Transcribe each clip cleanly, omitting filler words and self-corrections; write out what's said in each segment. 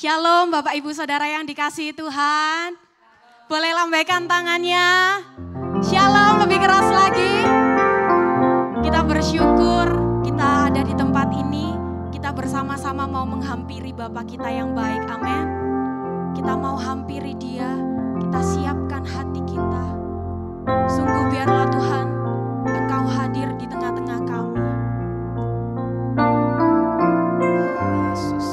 Shalom Bapak Ibu Saudara yang dikasihi Tuhan. Boleh lambaikan tangannya. Shalom, lebih keras lagi. Kita bersyukur kita ada di tempat ini. Kita bersama-sama mau menghampiri Bapa kita yang baik. Amin. Kita mau hampiri Dia. Kita siapkan hati kita. Sungguh biarlah Tuhan Engkau hadir di tengah-tengah kami. Kasih-Mu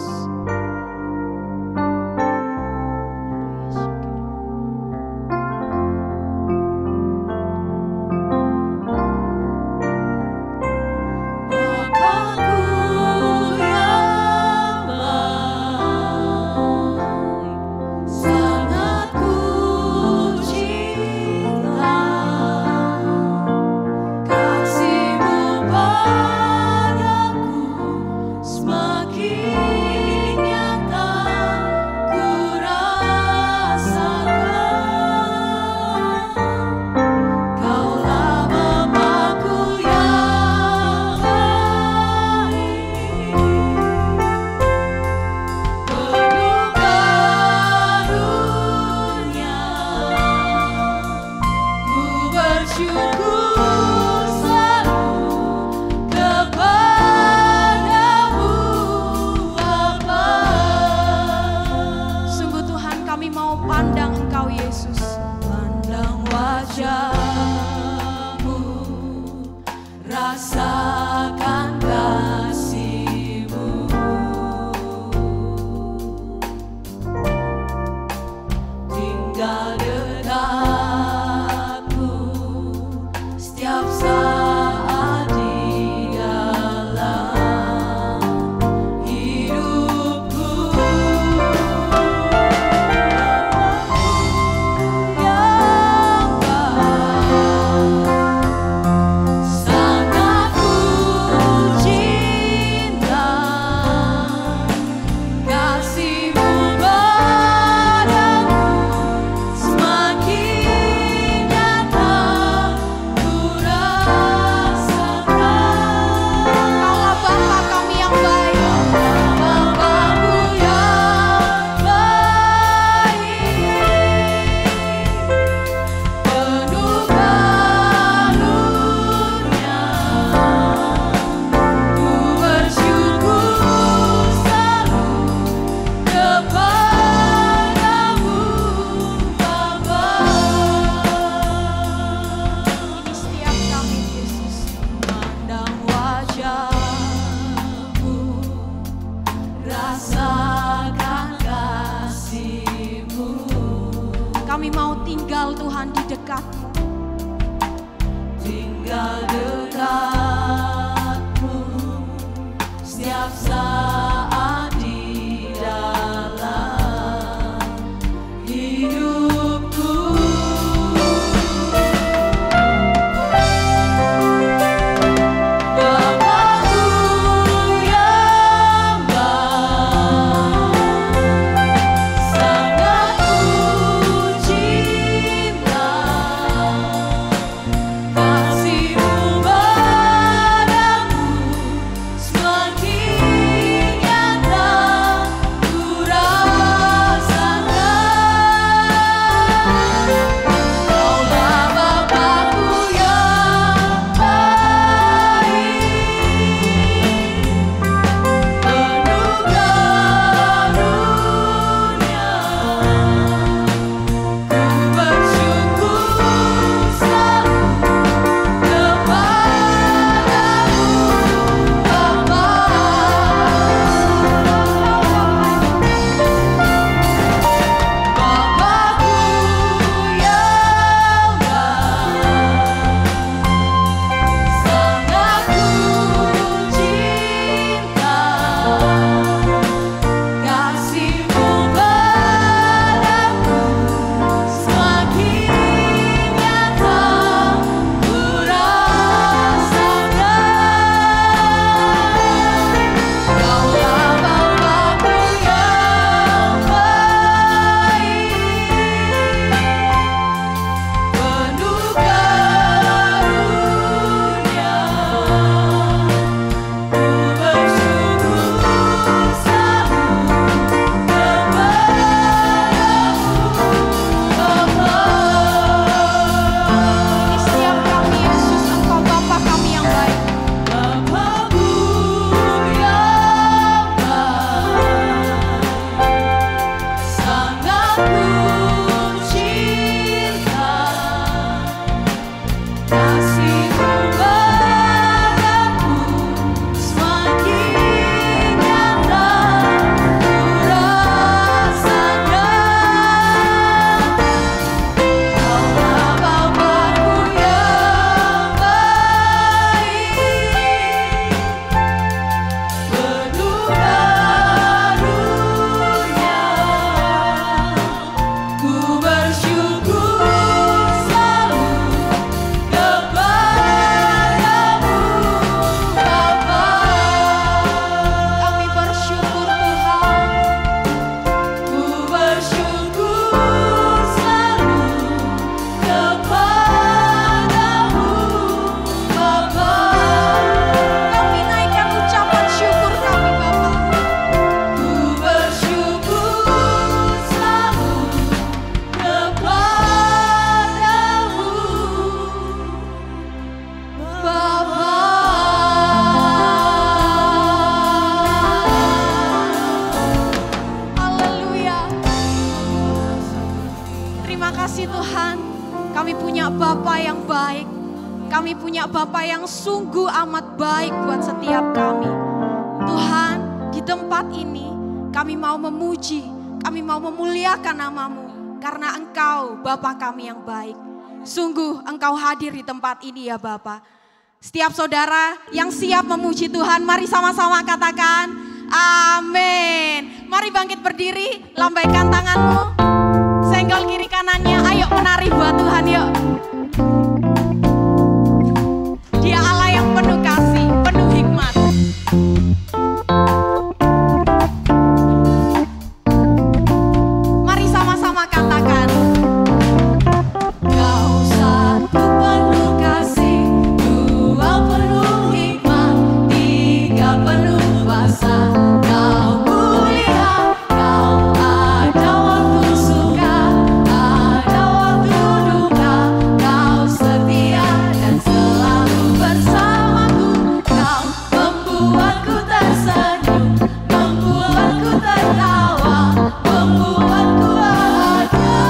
punya Bapa yang baik. Kami punya Bapa yang sungguh amat baik buat setiap kami. Tuhan, di tempat ini kami mau memuji, kami mau memuliakan nama-Mu. Karena Engkau Bapa kami yang baik. Sungguh Engkau hadir di tempat ini ya Bapa. Setiap saudara yang siap memuji Tuhan, mari sama-sama katakan amin. Mari bangkit berdiri, lambaikan tanganmu, senggol kiri kanannya, ayo menari buat Tuhan yuk. Dia Allah yang penuh kasih, penuh hikmat. Mari sama-sama katakan. Kau satu penuh kasih, dua penuh hikmat, tiga penuh kuasa. Kau mulia, kau ada waktu suka, ada waktu duka. Kau setia dan selalu bersamaku. Kau membuatku tersenyum, membuatku tertawa, membuatku bahagia.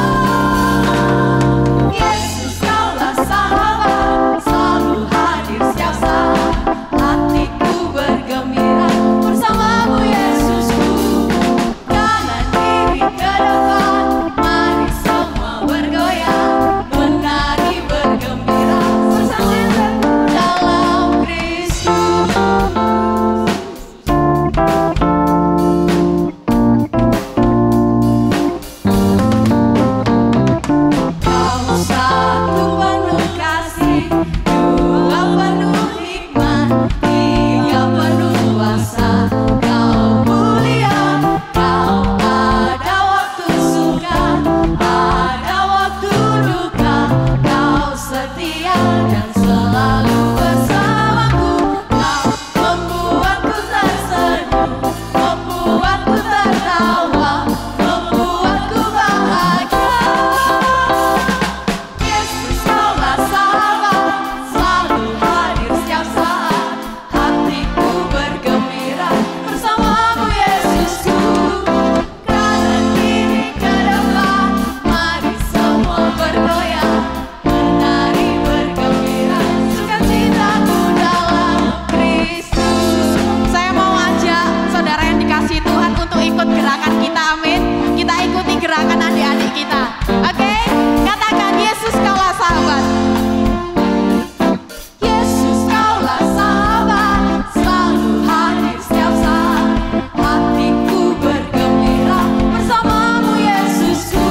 Yesus, Kaulah sahabat, selalu hadir setiap saat. Hatiku bergembira bersamamu Yesusku. Kanan kiri ke depan, mari semua bergoyang, menari bergembira bersama dalam Kristus. Kau satu penuh kasih, dua penuh hikmat, tiga penuh kuasa. Kau mulia, kau ada waktu suka, ada waktu duka. Kau setia dan selalu bersamaku. Kau membuatku tersenyum, membuatku tertawa, membuatku bahagia. Yesus, Kaulah sahabat, selalu hadir setiap saat. Hatiku bergembira bersamamu Yesusku. Kanan kiri ke depan, mari semua bergoyang, menari bergembira, sukacitaku dalam Kristus. Saya mau ajak saudara yang dikasihi Tuhan untuk ikut gerakan kita, amin. Kita ikuti gerakan adik-adik kita, oke? Katakan Yesus Kaulah sahabat. Yesus, Kaulah sahabat, selalu hadir setiap saat. Hatiku bergembira bersamamu Yesusku.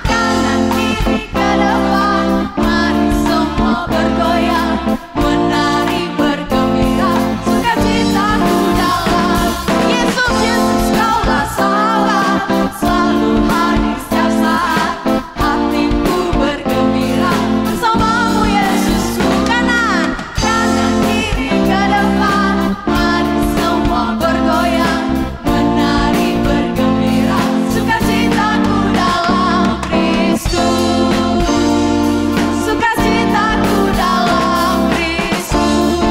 Kanan kiri ke depan, mari semua bergoyang, menari bergembira, sukacitaku dalam Yesus. Yesus, Kaulah sahabat, selalu hadir setiap saat. Hatiku bergembira bersamamu Yesusku. Kanan kiri ke depan, mari semua bergoyang, menari bergembira, sukacitaku dalam Kristus. Sukacitaku dalam Kristus.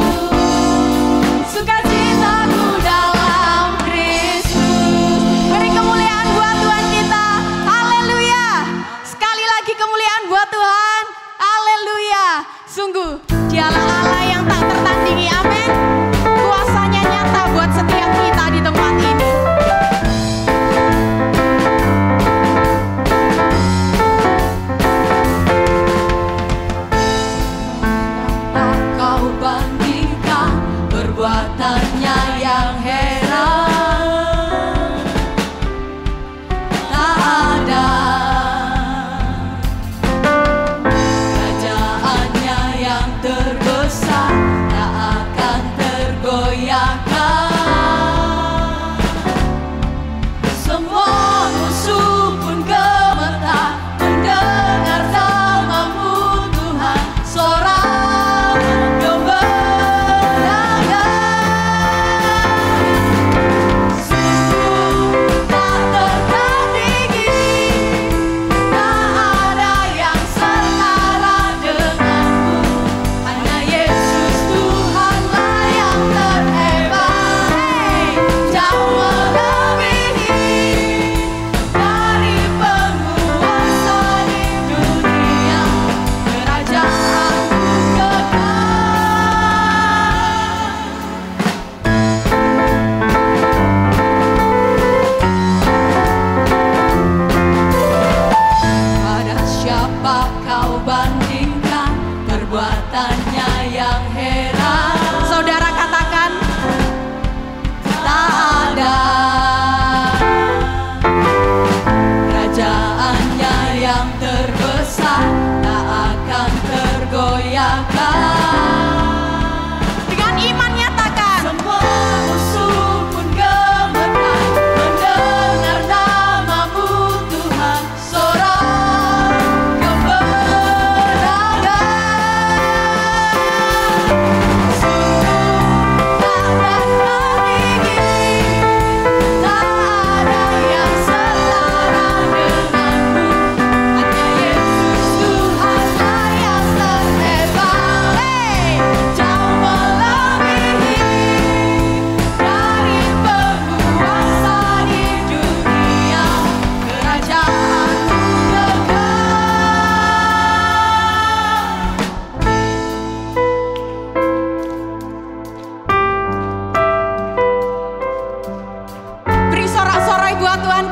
Sukacitaku dalam Kristus. Beri kemuliaan buat Tuhan kita. Haleluya. Sekali lagi kemuliaan buat Tuhan. Haleluya. Sungguh Dialah Allah yang tak tertandingi. Amin. Kuasanya nyata buat setiap kita di tempat ini. Tak kau bandingkan perbuatannya yang heran. Tak ada kerajaannya yang terbesar, tak akan tergoyahkan. Semua musuh pun gemetar mendengar namamu Tuhan. Sorak kemenangan.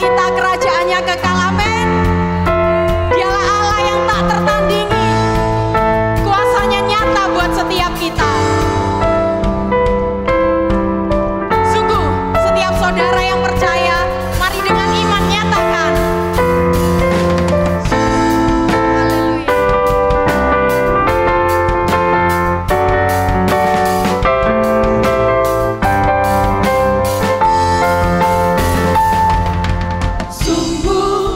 kita kerajaannya kekal, amin. Dialah Allah yang tak tertandingi, kuasanya nyata buat setiap kita. Sungguh, setiap saudara yang percaya, mari dengan iman nyatakan. Sungguh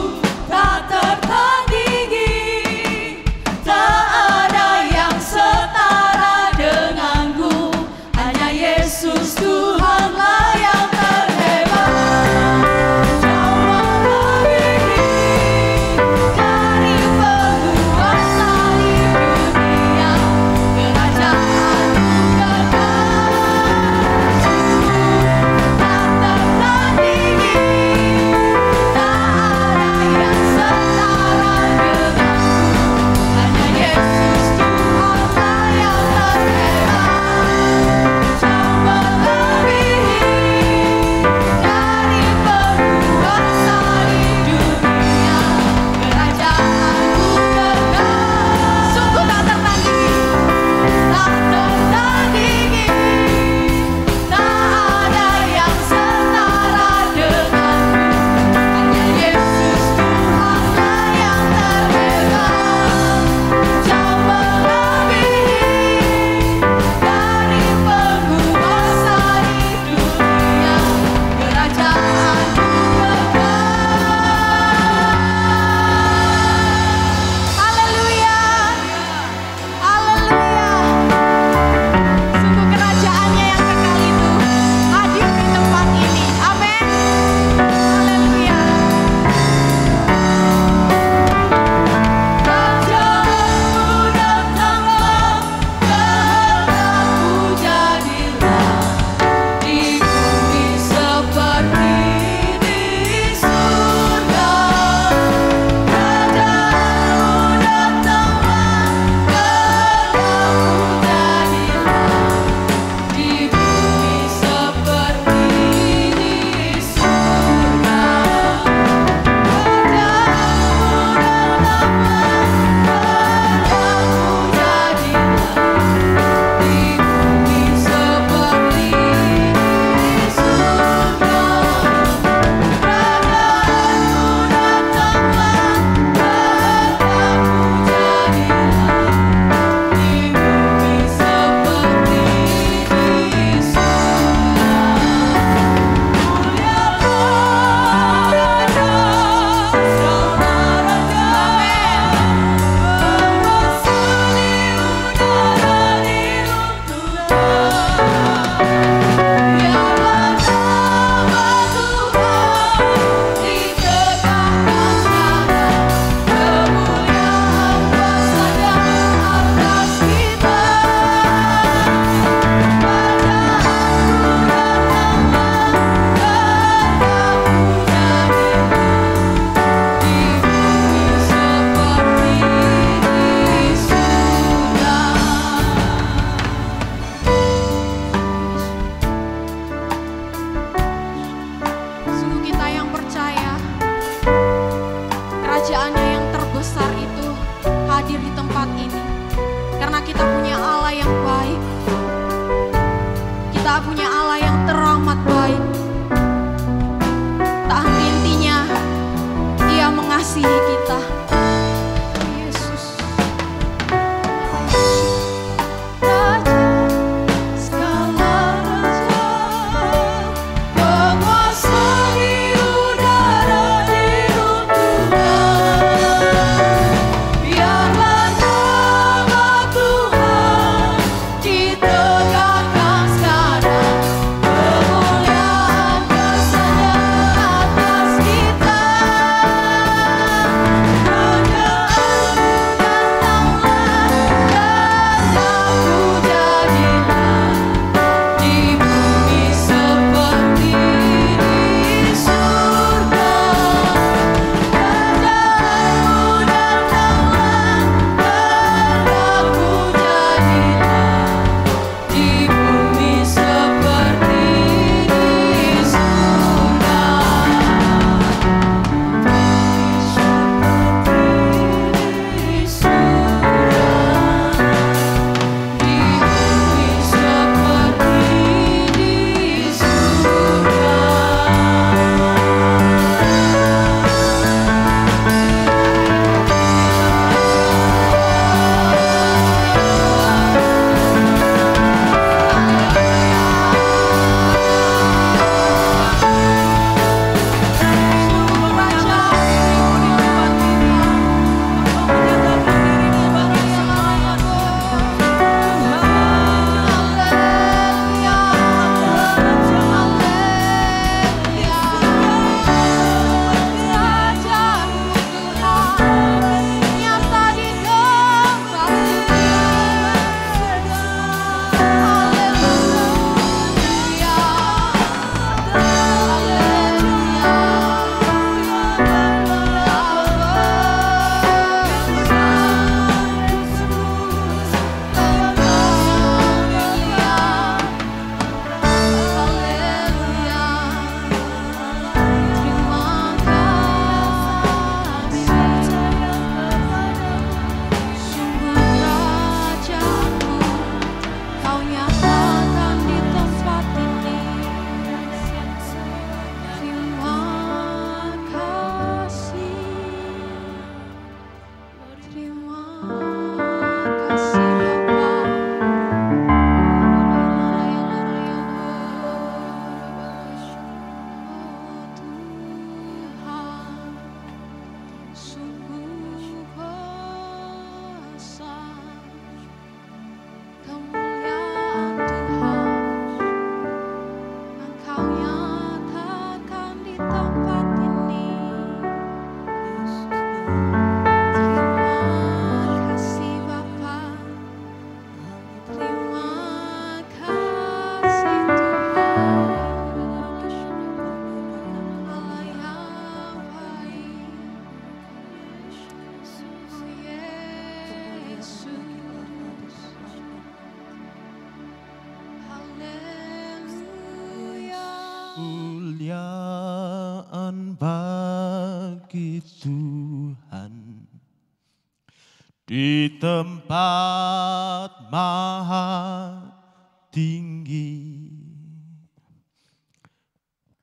kemuliaan bagi Tuhan di tempat maha tinggi.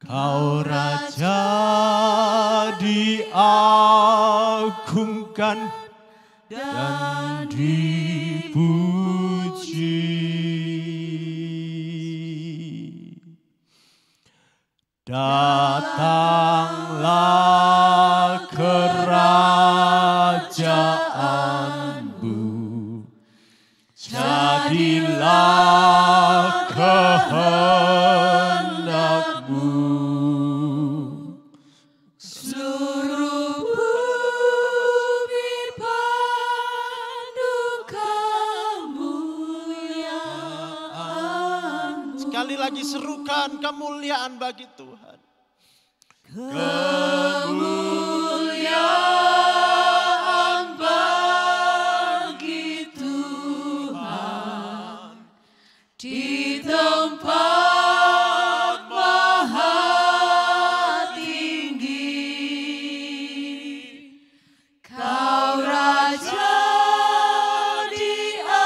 Kau Raja diagungkan dan dipuji. Datanglah kerajaanmu, jadilah kehendakmu. Seluruh bumi penuh kemuliaan-Mu. Sekali lagi serukan kemuliaan bagi Tuhan. Kemuliaan bagi Tuhan di tempat maha tinggi. Kau Raja diagungkan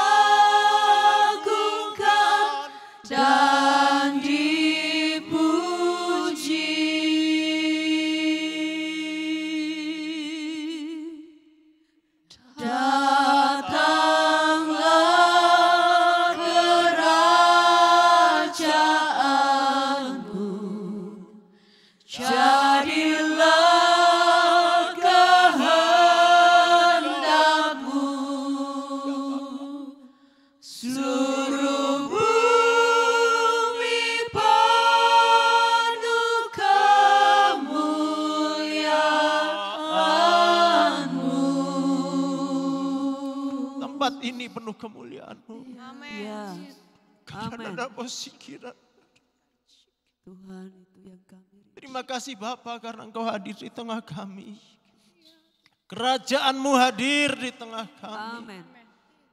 dan dipuji. Datanglah kerajaanmu, jadilah kehendakmu. Seluruh bumi penuh kemuliaan-Mu. Tempat ini penuh kemuliaan-Mu. Amin. Ya, Karena amin. ada posikiran. Tuhan itu yang kami rindu. Terima kasih Bapa karena Engkau hadir di tengah kami. Kerajaan-Mu hadir di tengah kami. Amin.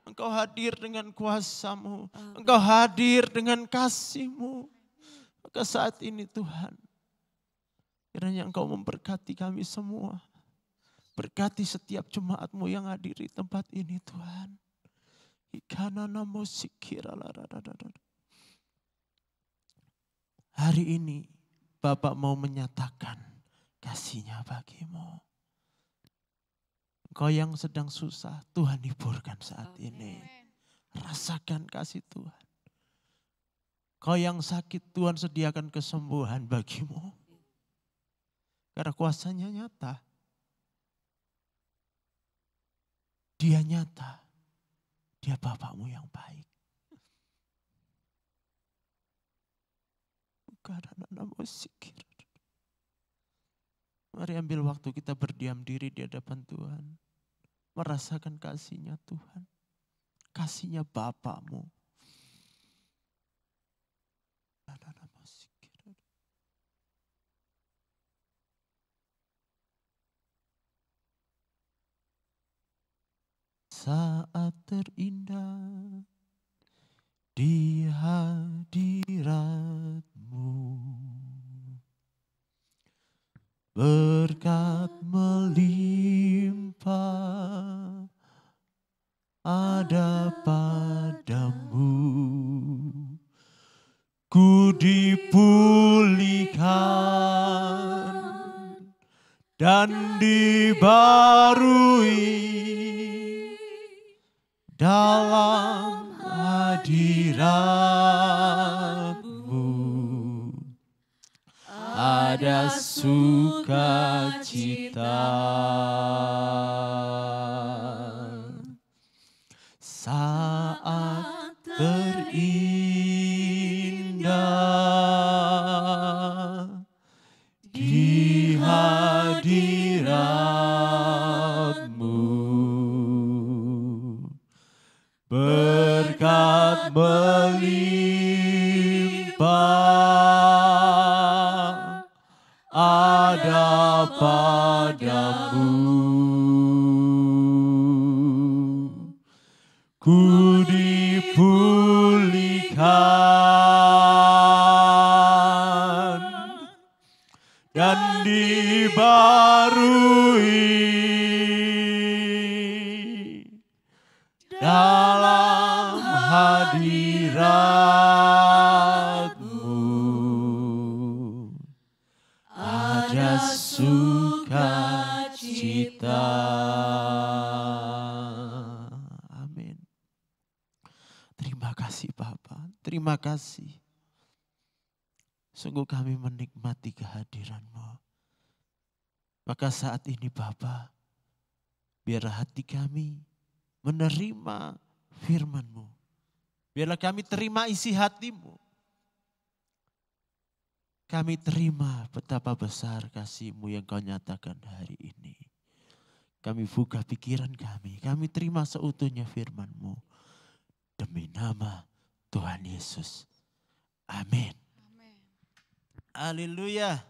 Engkau hadir dengan kuasa-Mu. Engkau hadir dengan kasih-Mu. Maka saat ini Tuhan, kiranya Engkau memberkati kami semua. Berkati setiap jemaat-Mu yang hadir di tempat ini Tuhan. Hari ini Bapak mau menyatakan kasih-Nya bagimu. Engkau yang sedang susah, Tuhan hiburkan saat ini. Rasakan kasih Tuhan. Kau yang sakit, Tuhan sediakan kesembuhan bagimu. Karena kuasanya nyata. Dia nyata. Dia Bapakmu yang baik. Karena mari ambil waktu kita berdiam diri di hadapan Tuhan. Merasakan kasih-Nya Tuhan. Kasih-Nya Bapakmu. Saat terindah di hadirat-Mu, berkat melimpah ada padamu, ku dipulihkan dan dibarui dalam hadirat-Mu. Ada sukacita saat terindah di hadirat-Mu. Berkat melimpah ada padamu, ku dipulihkan dan dibarui dalam hadirat-Mu. Ada sukacita. Amin. Terima kasih Bapa, terima kasih. Sungguh kami menikmati kehadiran-Mu. Maka saat ini Bapa, biar hati kami menerima firman-Mu. Biarlah kami terima isi hati-Mu. Kami terima betapa besar kasih-Mu yang Kau nyatakan hari ini. Kami buka pikiran kami terima seutuhnya firman-Mu. Demi nama Tuhan Yesus. Amin. Haleluya.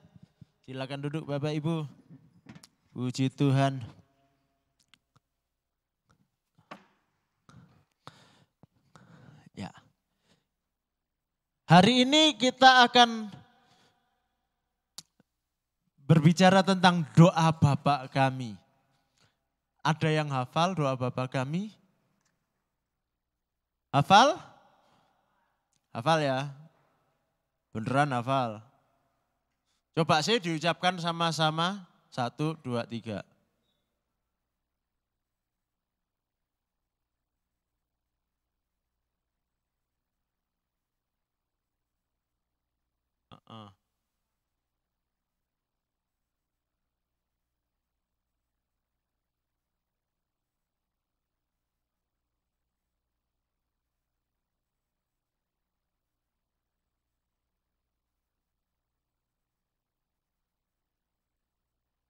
Silakan duduk Bapak Ibu. Puji Tuhan. Ya. Hari ini kita akan berbicara tentang doa Bapa kami. Ada yang hafal doa Bapa kami? Hafal? Hafal ya? Beneran hafal? Coba sih diucapkan sama-sama. 1, 2, 3.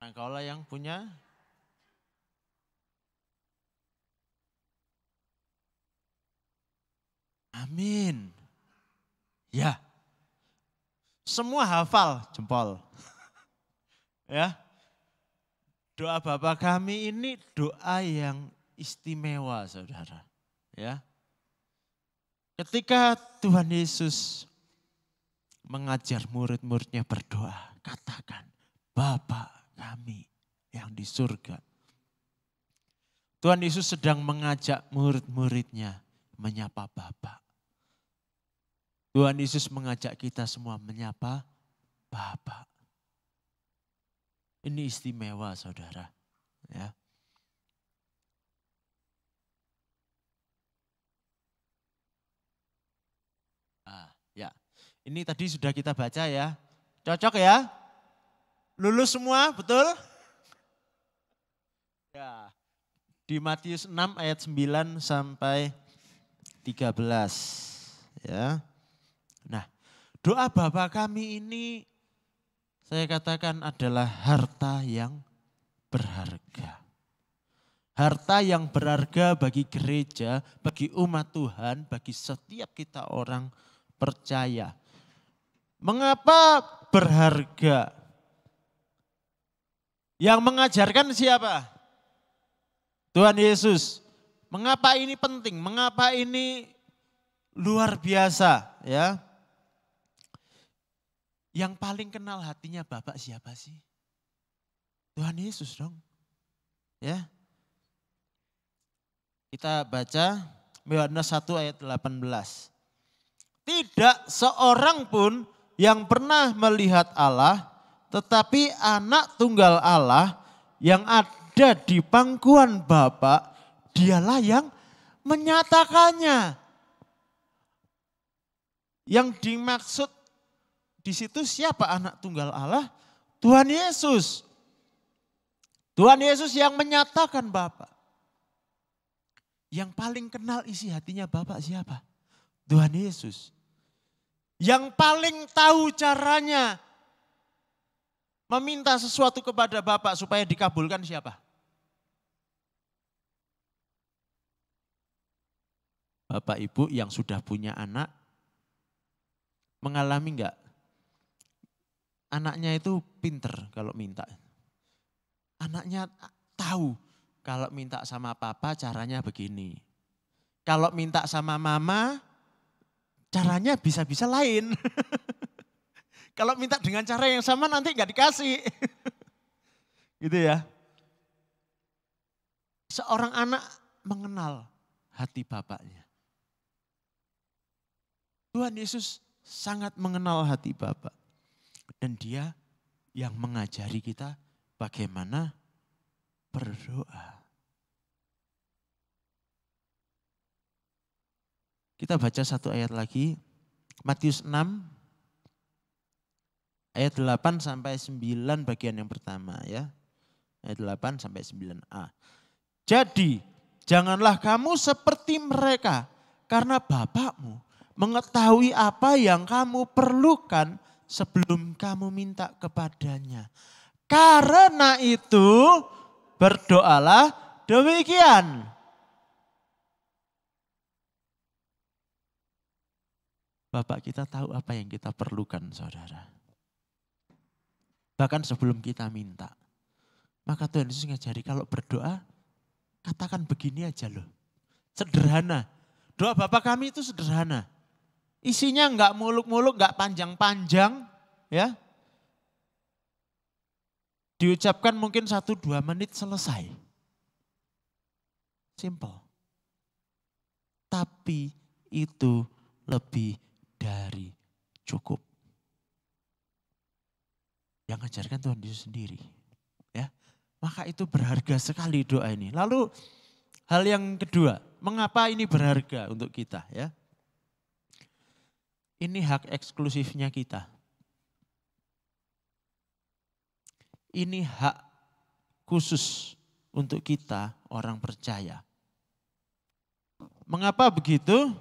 Nah, kaulah yang punya. Amin. Ya. Semua hafal jempol. Ya. Doa Bapa kami ini doa yang istimewa Saudara. Ya. Ketika Tuhan Yesus mengajar murid-muridnya berdoa, katakan, Bapa kami yang di surga. Tuhan Yesus sedang mengajak murid-muridnya menyapa Bapa. Tuhan Yesus mengajak kita semua menyapa Bapa. Ini istimewa Saudara. Ya. Ya. Ini tadi sudah kita baca ya. Cocok ya? Lulus semua, betul? Ya. Di Matius 6 ayat 9 sampai 13. Ya. Nah, doa Bapa kami ini saya katakan adalah harta yang berharga. Harta yang berharga bagi gereja, bagi umat Tuhan, bagi setiap kita orang percaya. Mengapa berharga? Yang mengajarkan siapa? Tuhan Yesus. Mengapa ini penting? Mengapa ini luar biasa? Ya. Yang paling kenal hatinya Bapak siapa sih? Tuhan Yesus dong. Ya. Kita baca Yohanes 1 ayat 18. Tidak seorang pun yang pernah melihat Allah, tetapi anak tunggal Allah yang ada di pangkuan Bapa, dialah yang menyatakannya. Yang dimaksud di situ siapa anak tunggal Allah? Tuhan Yesus. Tuhan Yesus yang menyatakan Bapa. Yang paling kenal isi hatinya Bapa siapa? Tuhan Yesus. Yang paling tahu caranya meminta sesuatu kepada Bapa supaya dikabulkan siapa? Bapak Ibu yang sudah punya anak, mengalami enggak? Anaknya itu pinter kalau minta. Anaknya tahu kalau minta sama papa caranya begini. Kalau minta sama mama caranya bisa-bisa lain. Kalau minta dengan cara yang sama nanti nggak dikasih. Gitu ya. Seorang anak mengenal hati bapaknya. Tuhan Yesus sangat mengenal hati Bapa. Dan dia yang mengajari kita bagaimana berdoa. Kita baca satu ayat lagi. Matius 6 ayat 8 sampai 9 bagian yang pertama ya. Ayat 8 sampai 9a. Jadi janganlah kamu seperti mereka karena Bapakmu mengetahui apa yang kamu perlukan sebelum kamu minta kepadanya. Karena itu berdoalah demikian. Bapak kita tahu apa yang kita perlukan, saudara. Bahkan sebelum kita minta. Maka Tuhan Yesus ngajari kalau berdoa, katakan begini aja loh. Sederhana. Doa Bapa kami itu sederhana. Isinya enggak muluk-muluk, enggak panjang-panjang. Ya. Diucapkan mungkin 1-2 menit selesai. Simple. Tapi itu lebih dari cukup. Yang ngajarkan Tuhan Yesus sendiri. Ya, maka itu berharga sekali doa ini. Lalu hal yang kedua, mengapa ini berharga untuk kita ya? Ini hak eksklusifnya kita. Ini hak khusus untuk kita orang percaya. Mengapa begitu?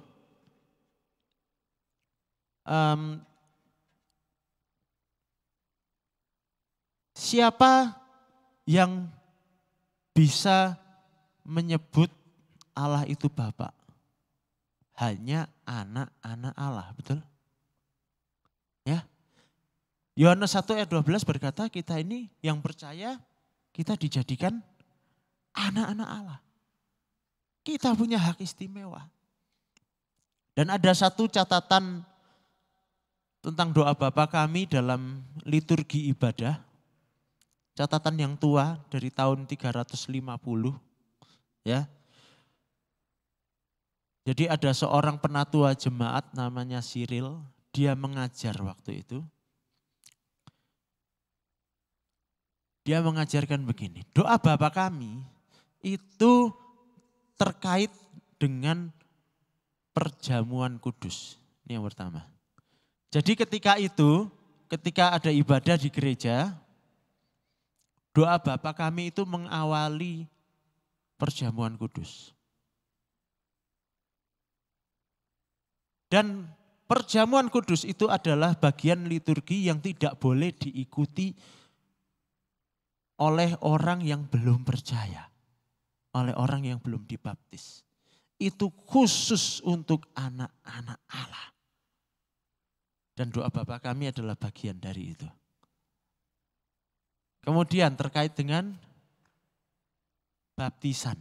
Siapa yang bisa menyebut Allah itu Bapa? Hanya anak-anak Allah, betul? Ya. Yohanes 1 ayat 12 berkata kita ini yang percaya kita dijadikan anak-anak Allah. Kita punya hak istimewa. Dan ada satu catatan tentang doa Bapa kami dalam liturgi ibadah. Catatan yang tua dari tahun 350. Ya. Jadi ada seorang penatua jemaat namanya Cyril. Dia mengajar waktu itu. Dia mengajarkan begini. Doa Bapa kami itu terkait dengan perjamuan kudus. Ini yang pertama. Jadi ketika ada ibadah di gereja, doa Bapa kami itu mengawali perjamuan kudus. Dan perjamuan kudus itu adalah bagian liturgi yang tidak boleh diikuti oleh orang yang belum percaya, oleh orang yang belum dibaptis. Itu khusus untuk anak-anak Allah. Dan doa Bapa kami adalah bagian dari itu. Kemudian terkait dengan baptisan.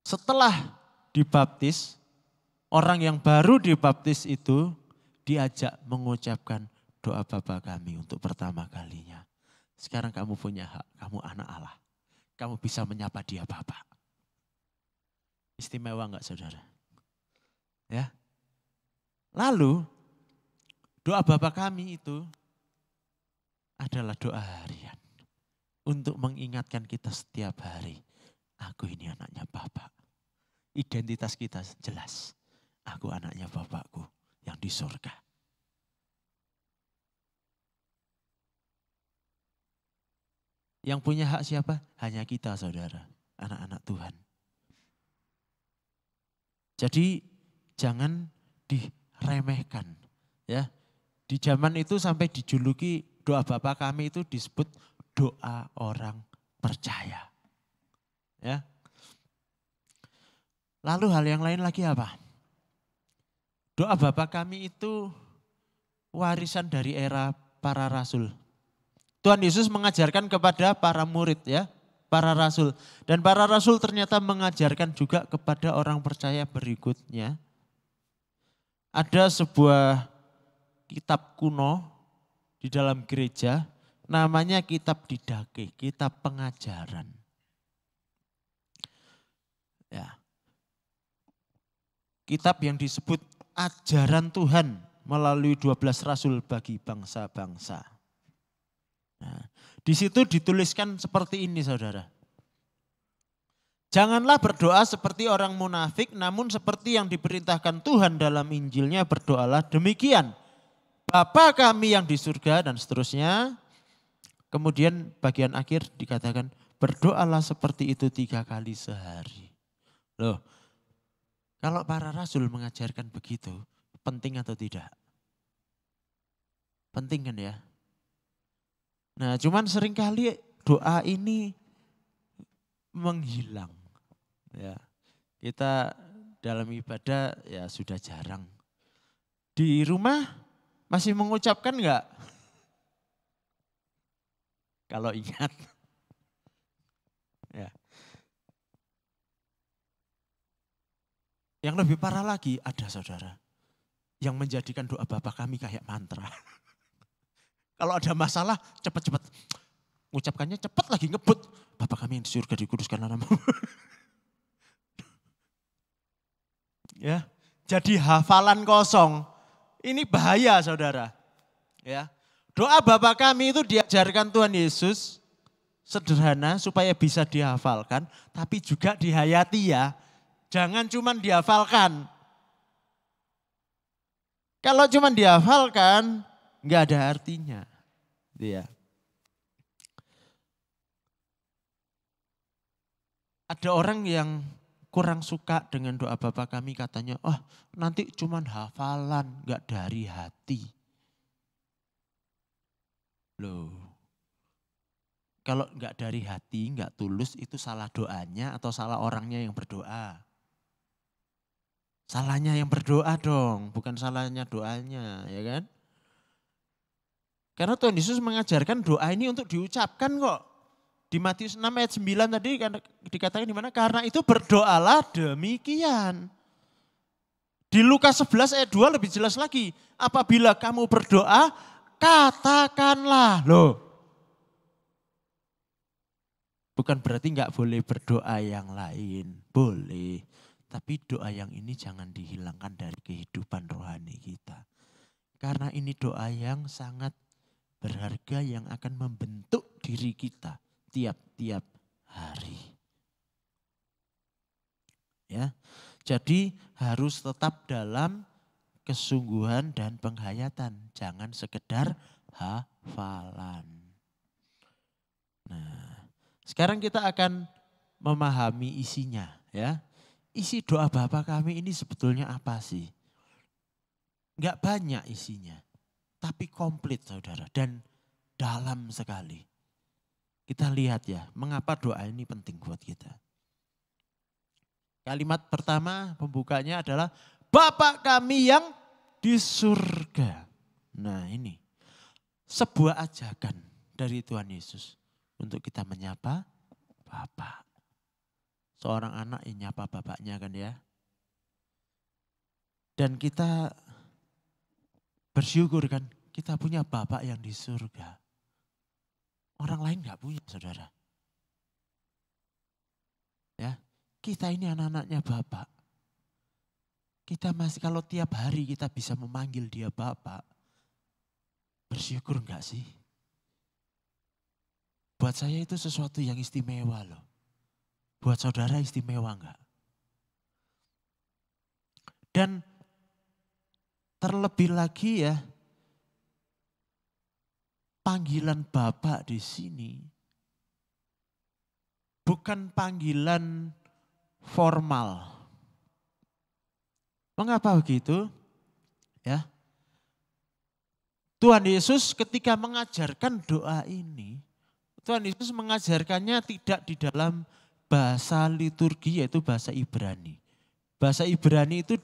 Setelah dibaptis, orang yang baru dibaptis itu diajak mengucapkan doa Bapa kami untuk pertama kalinya. Sekarang kamu punya hak, kamu anak Allah. Kamu bisa menyapa dia Bapa. Istimewa enggak saudara? Ya. Lalu doa Bapa kami itu adalah doa harian. Untuk mengingatkan kita setiap hari. Aku ini anaknya Bapa. Identitas kita jelas. Aku anaknya Bapakku yang di surga. Yang punya hak siapa? Hanya kita saudara. Anak-anak Tuhan. Jadi jangan diremehkan. Ya, di zaman itu sampai dijuluki doa Bapa kami itu disebut doa orang percaya. Ya. Lalu hal yang lain lagi apa? Doa Bapa kami itu warisan dari era para rasul. Tuhan Yesus mengajarkan kepada para murid ya, para rasul. Dan para rasul ternyata mengajarkan juga kepada orang percaya berikutnya. Ada sebuah kitab kuno di dalam gereja, namanya kitab Didake, kitab pengajaran. Ya. Kitab yang disebut ajaran Tuhan melalui 12 rasul bagi bangsa-bangsa. Nah, di situ dituliskan seperti ini saudara. Janganlah berdoa seperti orang munafik, namun seperti yang diperintahkan Tuhan dalam Injilnya berdoalah demikian. Bapa kami yang di surga dan seterusnya. Kemudian bagian akhir dikatakan berdoalah seperti itu 3 kali sehari. Loh, kalau para rasul mengajarkan begitu, penting atau tidak? Penting kan ya? Nah cuman seringkali doa ini menghilang. Ya, kita dalam ibadah ya sudah jarang. Di rumah masih mengucapkan enggak? Kalau ingat. Ya. Yang lebih parah lagi ada saudara yang menjadikan doa Bapa kami kayak mantra. Kalau ada masalah cepat-cepat. Mengucapkannya cepat lagi ngebut. Bapa kami yang di surga dikuduskanlah namamu. Ya, jadi hafalan kosong. Ini bahaya saudara. Ya, doa Bapa kami itu diajarkan Tuhan Yesus sederhana supaya bisa dihafalkan, tapi juga dihayati ya. Jangan cuma dihafalkan. Kalau cuma dihafalkan, nggak ada artinya. Ya. Ada orang yang kurang suka dengan doa Bapa kami katanya, oh nanti cuma hafalan, nggak dari hati. Loh, kalau nggak dari hati, nggak tulus itu salah doanya atau salah orangnya yang berdoa? Salahnya yang berdoa dong, bukan salahnya doanya, ya kan? Karena Tuhan Yesus mengajarkan doa ini untuk diucapkan kok. Di Matius 6 ayat 9 tadi dikatakan di mana? Karena itu berdoalah demikian. Di Lukas 11 ayat 2 lebih jelas lagi. Apabila kamu berdoa, katakanlah. Loh. Bukan berarti enggak boleh berdoa yang lain. Boleh. Tapi doa yang ini jangan dihilangkan dari kehidupan rohani kita. Karena ini doa yang sangat berharga yang akan membentuk diri kita tiap-tiap hari. Ya. Jadi harus tetap dalam kesungguhan dan penghayatan, jangan sekedar hafalan. Nah, sekarang kita akan memahami isinya ya. Isi doa Bapa kami ini sebetulnya apa sih? Enggak banyak isinya, tapi komplit saudara dan dalam sekali. Kita lihat ya, mengapa doa ini penting buat kita. Kalimat pertama pembukanya adalah Bapa kami yang di surga. Nah ini sebuah ajakan dari Tuhan Yesus untuk kita menyapa Bapa. Seorang anak yang nyapa bapaknya kan ya. Dan kita bersyukur kan kita punya Bapak yang di surga. Orang lain gak punya saudara. Ya, kita ini anak-anaknya Bapak. Kita masih kalau tiap hari kita bisa memanggil dia Bapak. Bersyukur enggak sih? Buat saya itu sesuatu yang istimewa loh. Buat saudara istimewa enggak? Dan terlebih lagi ya, panggilan Bapak di sini bukan panggilan formal. Mengapa begitu? Ya. Tuhan Yesus ketika mengajarkan doa ini, Tuhan Yesus mengajarkannya tidak di dalam bahasa liturgi yaitu bahasa Ibrani. Bahasa Ibrani itu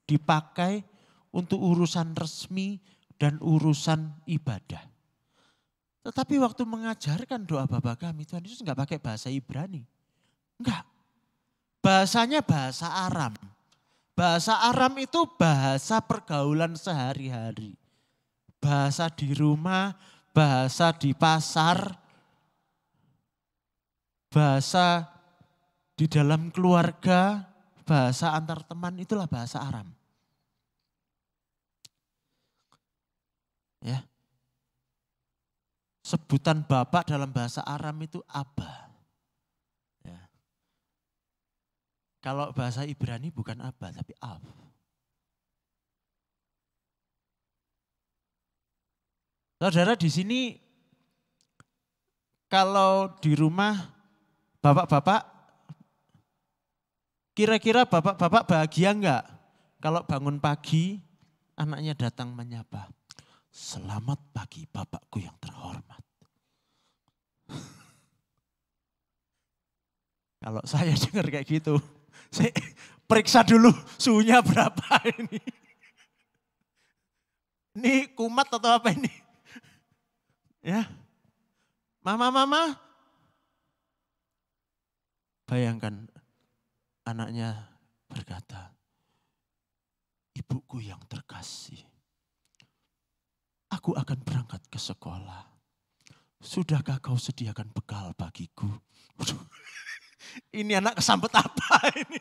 dipakai untuk urusan resmi dan urusan ibadah. Tetapi waktu mengajarkan doa Bapa kami, Tuhan Yesus enggak pakai bahasa Ibrani. Enggak. Bahasanya bahasa Aram. Bahasa Aram itu bahasa pergaulan sehari-hari. Bahasa di rumah, bahasa di pasar, bahasa di dalam keluarga, bahasa antar teman, itulah bahasa Aram. Ya. Sebutan bapak dalam bahasa Aram itu Abba. Ya. Kalau bahasa Ibrani bukan Abba tapi Ab. Saudara di sini kalau di rumah bapak-bapak, kira-kira bapak-bapak bahagia enggak kalau bangun pagi anaknya datang menyapa, "Selamat pagi bapakku yang terhormat." Kalau saya dengar kayak gitu, saya periksa dulu suhunya berapa ini. Ini kumat atau apa ini? Ya, mama. Bayangkan anaknya berkata, "Ibuku yang terkasih, aku akan berangkat ke sekolah. Sudahkah kau sediakan bekal bagiku?" Ini anak kesambet apa ini?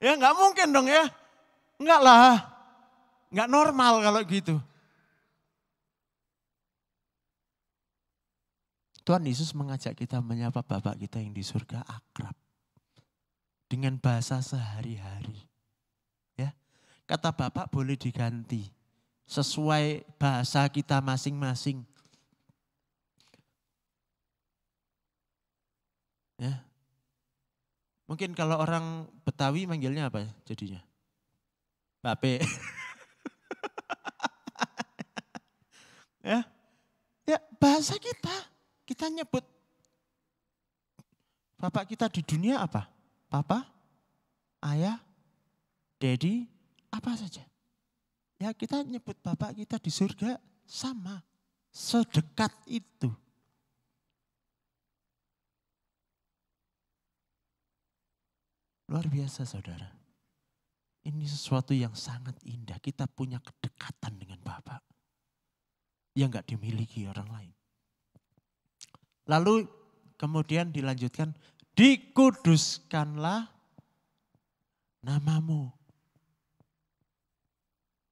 Ya nggak mungkin dong ya. Enggak lah. Nggak normal kalau gitu. Tuhan Yesus mengajak kita menyapa Bapak kita yang di surga akrab. Dengan bahasa sehari-hari. Ya, kata Bapak boleh diganti. Sesuai bahasa kita masing-masing. Ya. Mungkin kalau orang Betawi manggilnya apa jadinya? Bape. Ya, bahasa kita. Kita nyebut bapak kita di dunia apa? Papa, ayah, daddy, apa saja. Ya kita nyebut bapak kita di surga sama. Sedekat itu. Luar biasa saudara. Ini sesuatu yang sangat indah. Kita punya kedekatan dengan Bapak. Yang gak dimiliki orang lain. Lalu kemudian dilanjutkan, dikuduskanlah namamu.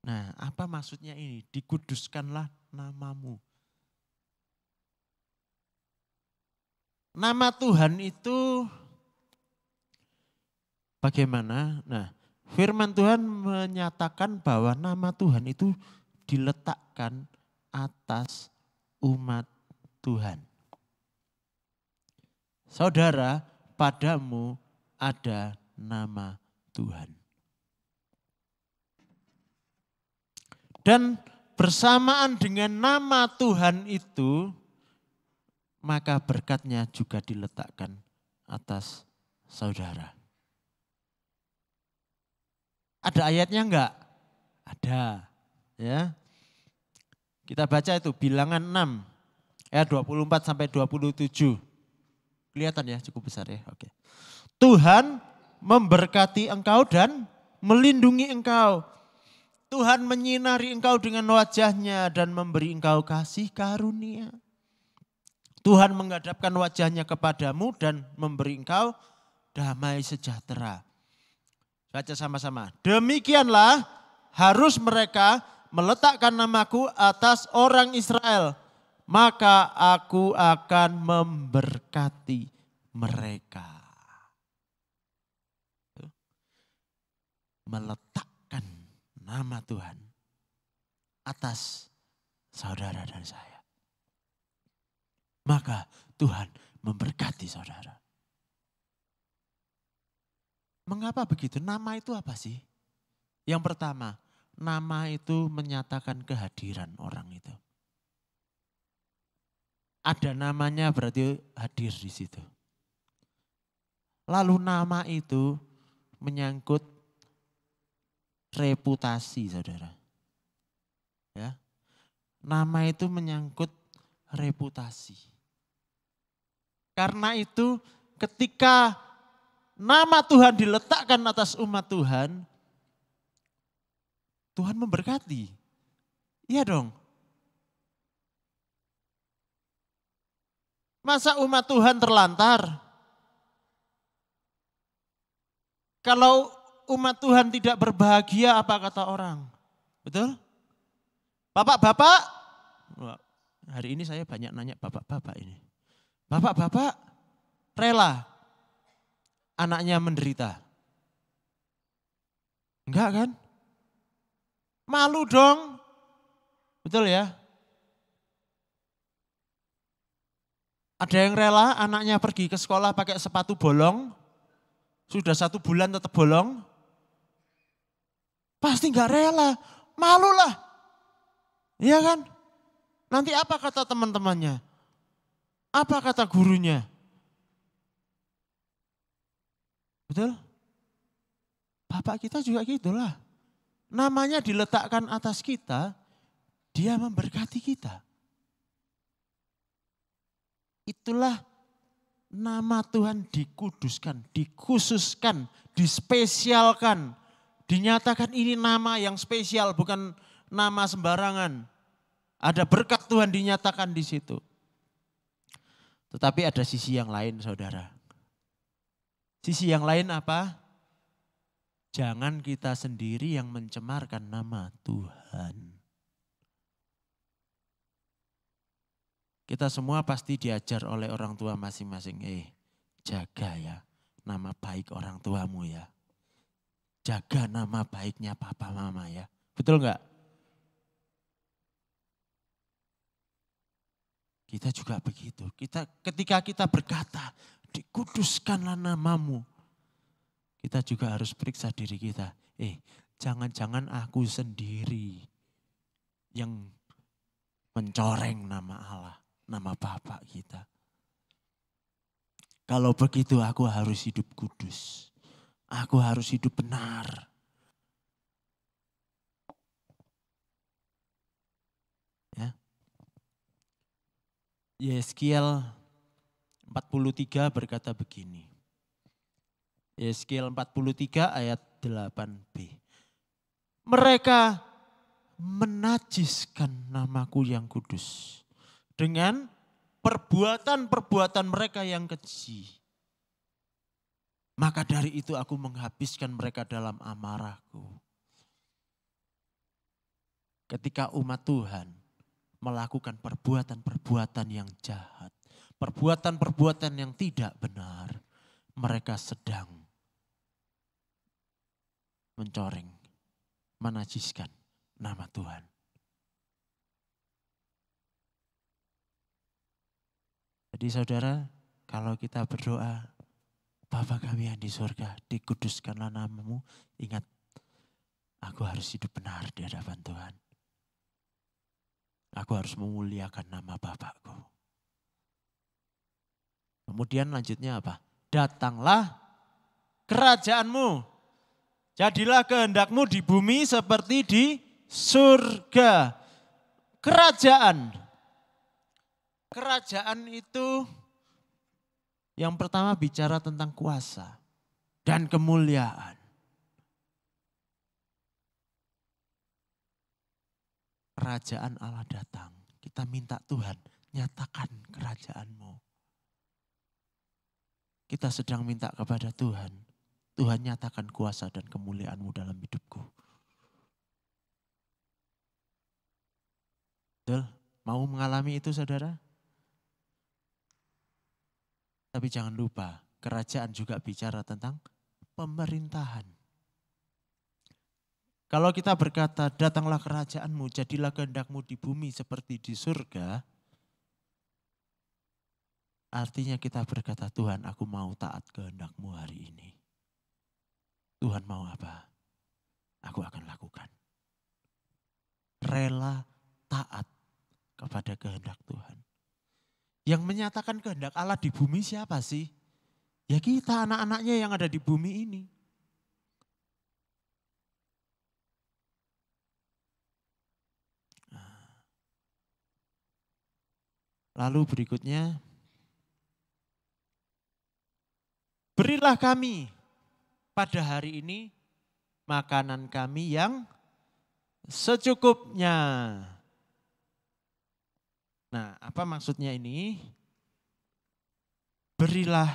Nah, apa maksudnya ini? Dikuduskanlah namamu. Nama Tuhan itu bagaimana? Nah, firman Tuhan menyatakan bahwa nama Tuhan itu diletakkan atas umat Tuhan. Saudara, padamu ada nama Tuhan. Dan bersamaan dengan nama Tuhan itu, maka berkatnya juga diletakkan atas saudara. Ada ayatnya enggak? Ada. Ya. Kita baca itu Bilangan 6 ayat 24 sampai 27. Kelihatan ya, cukup besar ya. Oke. Tuhan memberkati engkau dan melindungi engkau. Tuhan menyinari engkau dengan wajahnya dan memberi engkau kasih karunia. Tuhan menghadapkan wajahnya kepadamu dan memberi engkau damai sejahtera. Baca sama-sama. Demikianlah harus mereka meletakkan namaku atas orang Israel. Maka aku akan memberkati mereka. Meletakkan nama Tuhan atas saudara dan saya. Maka Tuhan memberkati saudara. Mengapa begitu? Nama itu apa sih? Yang pertama, nama itu menyatakan kehadiran orang itu. Ada namanya berarti hadir di situ. Lalu nama itu menyangkut reputasi saudara. Ya. Nama itu menyangkut reputasi. Karena itu ketika nama Tuhan diletakkan atas umat Tuhan, Tuhan memberkati. Iya dong. Masa umat Tuhan terlantar? Kalau umat Tuhan tidak berbahagia, apa kata orang? Betul? Bapak-bapak, hari ini saya banyak nanya bapak-bapak ini. Bapak-bapak rela anaknya menderita? Enggak kan? Malu dong. Betul ya? Ada yang rela anaknya pergi ke sekolah pakai sepatu bolong, sudah 1 bulan tetap bolong? Pasti enggak rela, malu lah. Iya kan? Nanti apa kata teman-temannya? Apa kata gurunya? Betul? Bapak kita juga gitulah. Namanya diletakkan atas kita, dia memberkati kita. Itulah nama Tuhan dikuduskan, dikhususkan, dispesialkan. Dinyatakan ini nama yang spesial, bukan nama sembarangan. Ada berkat Tuhan dinyatakan di situ. Tetapi ada sisi yang lain, saudara. Sisi yang lain apa? Jangan kita sendiri yang mencemarkan nama Tuhan. Kita semua pasti diajar oleh orang tua masing-masing. Jaga ya nama baik orang tuamu ya. Jaga nama baiknya papa mama ya. Betul enggak? Kita juga begitu. Ketika kita berkata, dikuduskanlah namamu. Kita juga harus periksa diri kita. Jangan-jangan aku sendiri yang mencoreng nama Allah, nama Bapa kita. Kalau begitu aku harus hidup kudus. Aku harus hidup benar. Ya. Yeskiel 43 berkata begini. Yeskiel 43 ayat 8b. Mereka menajiskan namaku yang kudus dengan perbuatan-perbuatan mereka yang keji. Maka dari itu aku menghabiskan mereka dalam amarahku. Ketika umat Tuhan melakukan perbuatan-perbuatan yang jahat, perbuatan-perbuatan yang tidak benar, mereka sedang mencoreng, menajiskan nama Tuhan. Jadi saudara, kalau kita berdoa, Bapa kami yang di surga, dikuduskanlah namamu, ingat, aku harus hidup benar di hadapan Tuhan. Aku harus memuliakan nama Bapakku. Kemudian lanjutnya apa? Datanglah kerajaanmu. Jadilah kehendakmu di bumi seperti di surga. Kerajaan. Kerajaan itu yang pertama bicara tentang kuasa dan kemuliaan. Kerajaan Allah datang. Kita minta Tuhan, nyatakan kerajaanmu. Kita sedang minta kepada Tuhan. Tuhan nyatakan kuasa dan kemuliaanmu dalam hidupku. Betul? Mau mengalami itu saudara? Tapi jangan lupa, kerajaan juga bicara tentang pemerintahan. Kalau kita berkata, datanglah kerajaanmu, jadilah kehendakmu di bumi seperti di surga. Artinya kita berkata, Tuhan aku mau taat kehendakmu hari ini. Tuhan mau apa? Aku akan lakukan. Rela taat kepada kehendak Tuhan. Yang menyatakan kehendak Allah di bumi siapa sih? Ya kita anak-anaknya yang ada di bumi ini. Lalu berikutnya, berilah kami pada hari ini makanan kami yang secukupnya. Nah, apa maksudnya ini? berilah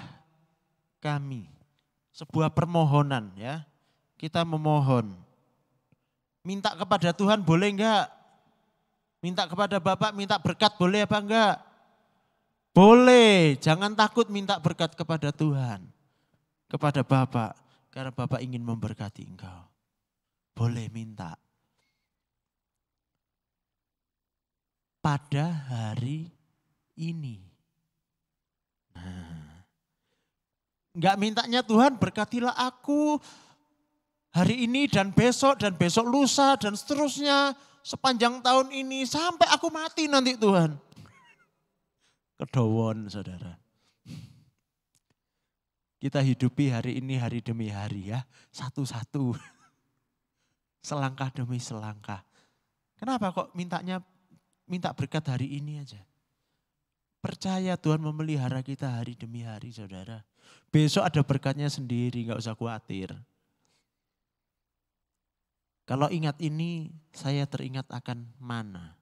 kami. Sebuah permohonan ya. Kita memohon. Minta kepada Tuhan boleh enggak? Minta kepada Bapak, minta berkat boleh apa enggak? Boleh, jangan takut minta berkat kepada Tuhan. Kepada Bapak, karena Bapak ingin memberkati engkau. Boleh minta. Pada hari ini. Nah, enggak mintanya Tuhan berkatilah aku hari ini dan besok lusa dan seterusnya sepanjang tahun ini sampai aku mati nanti Tuhan. Kedowon saudara. Kita hidupi hari ini hari demi hari ya, satu-satu. Selangkah demi selangkah. Kenapa kok minta berkat hari ini aja? Percaya Tuhan memelihara kita hari demi hari saudara. Besok ada berkatnya sendiri, gak usah khawatir. Kalau ingat ini, saya teringat akan mana.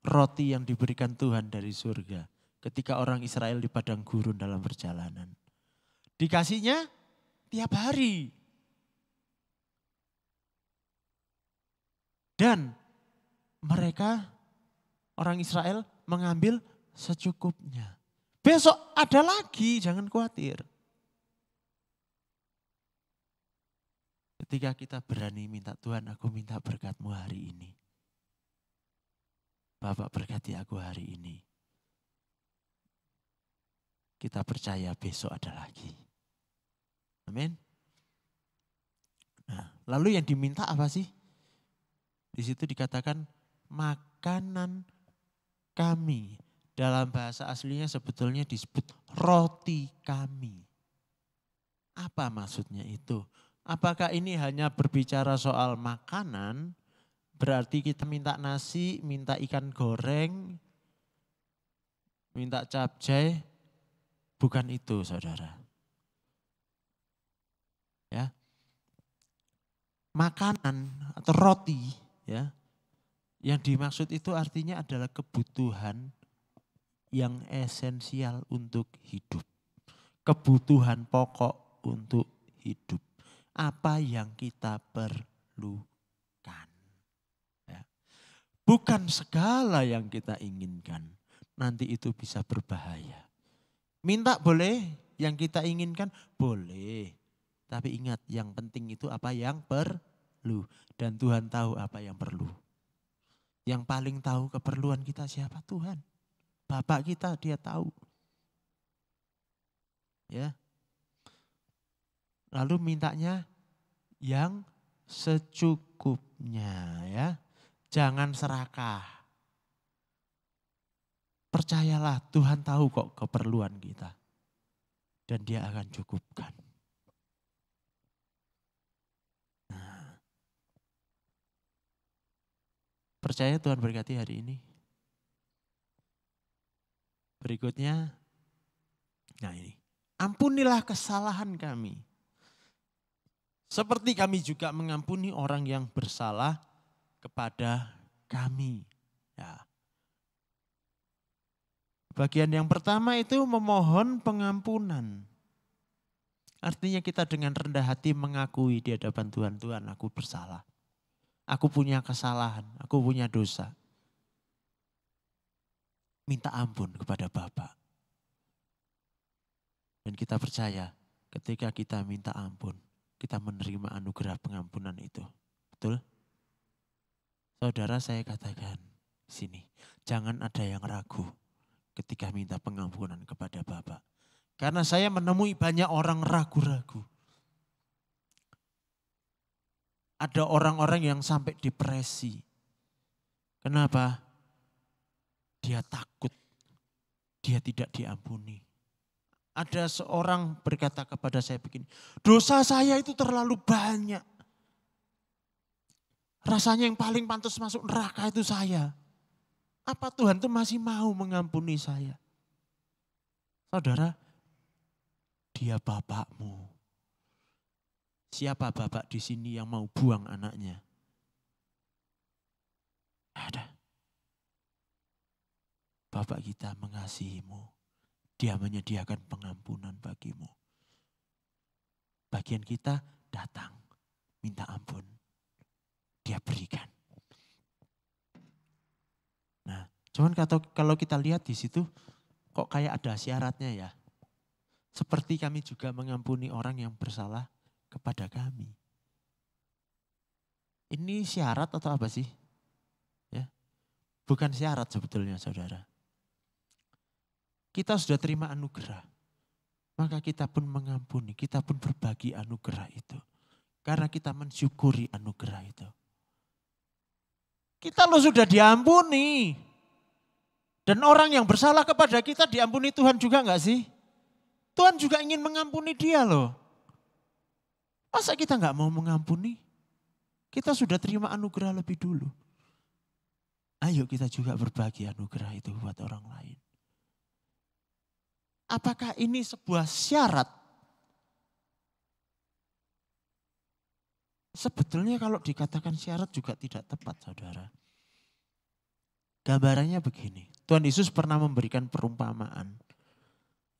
Roti yang diberikan Tuhan dari surga. Ketika orang Israel di padang gurun dalam perjalanan. Dikasihnya tiap hari. Dan mereka, orang Israel mengambil secukupnya. Besok ada lagi, jangan khawatir. Ketika kita berani minta Tuhan, aku minta berkat-Mu hari ini. Bapak berkati aku hari ini. Kita percaya besok ada lagi. Amin. Nah, lalu yang diminta apa sih? Di situ dikatakan makanan kami. Dalam bahasa aslinya sebetulnya disebut roti kami. Apa maksudnya itu? Apakah ini hanya berbicara soal makanan, berarti kita minta nasi, minta ikan goreng, minta capcay? Bukan itu saudara. Ya. Makanan atau roti ya, yang dimaksud itu artinya adalah kebutuhan yang esensial untuk hidup. Kebutuhan pokok untuk hidup. Apa yang kita perlukan. Ya. Bukan segala yang kita inginkan. Nanti itu bisa berbahaya. Minta boleh, yang kita inginkan boleh. Tapi ingat yang penting itu apa yang perlu. Dan Tuhan tahu apa yang perlu. Yang paling tahu keperluan kita siapa? Tuhan. Bapak kita dia tahu. Ya. Lalu mintanya yang secukupnya ya. Jangan serakah. Percayalah Tuhan tahu kok keperluan kita. Dan dia akan cukupkan. Nah. Percaya Tuhan berkati hari ini. Berikutnya. Nah ini. Ampunilah kesalahan kami. Seperti kami juga mengampuni orang yang bersalah kepada kami. Ya. Bagian yang pertama itu memohon pengampunan. Artinya kita dengan rendah hati mengakui di hadapan Tuhan, Tuhan aku bersalah. Aku punya kesalahan, aku punya dosa. Minta ampun kepada Bapa. Dan kita percaya ketika kita minta ampun, kita menerima anugerah pengampunan itu. Betul? Saudara saya katakan di sini, jangan ada yang ragu ketika minta pengampunan kepada Bapa. Karena saya menemui banyak orang ragu-ragu. Ada orang-orang yang sampai depresi. Kenapa? Dia takut, dia tidak diampuni. Ada seorang berkata kepada saya begini, dosa saya itu terlalu banyak. Rasanya yang paling pantas masuk neraka itu saya. Apa Tuhan tuh masih mau mengampuni saya? Saudara, dia bapakmu. Siapa bapak di sini yang mau buang anaknya? Ada. Bapak kita mengasihimu. Dia menyediakan pengampunan bagimu. Bagian kita datang, minta ampun. Dia berikan. Nah, cuman kalau kita lihat di situ, kok kayak ada syaratnya ya. Seperti kami juga mengampuni orang yang bersalah kepada kami. Ini syarat atau apa sih? Ya, bukan syarat sebetulnya saudara. Kita sudah terima anugerah, maka kita pun mengampuni, kita pun berbagi anugerah itu. Karena kita mensyukuri anugerah itu. Kita loh sudah diampuni. Dan orang yang bersalah kepada kita diampuni Tuhan juga enggak sih? Tuhan juga ingin mengampuni dia loh. Masa kita enggak mau mengampuni? Kita sudah terima anugerah lebih dulu. Ayo kita juga berbagi anugerah itu buat orang lain. Apakah ini sebuah syarat? Sebetulnya kalau dikatakan syarat juga tidak tepat saudara. Gambarannya begini, Tuhan Yesus pernah memberikan perumpamaan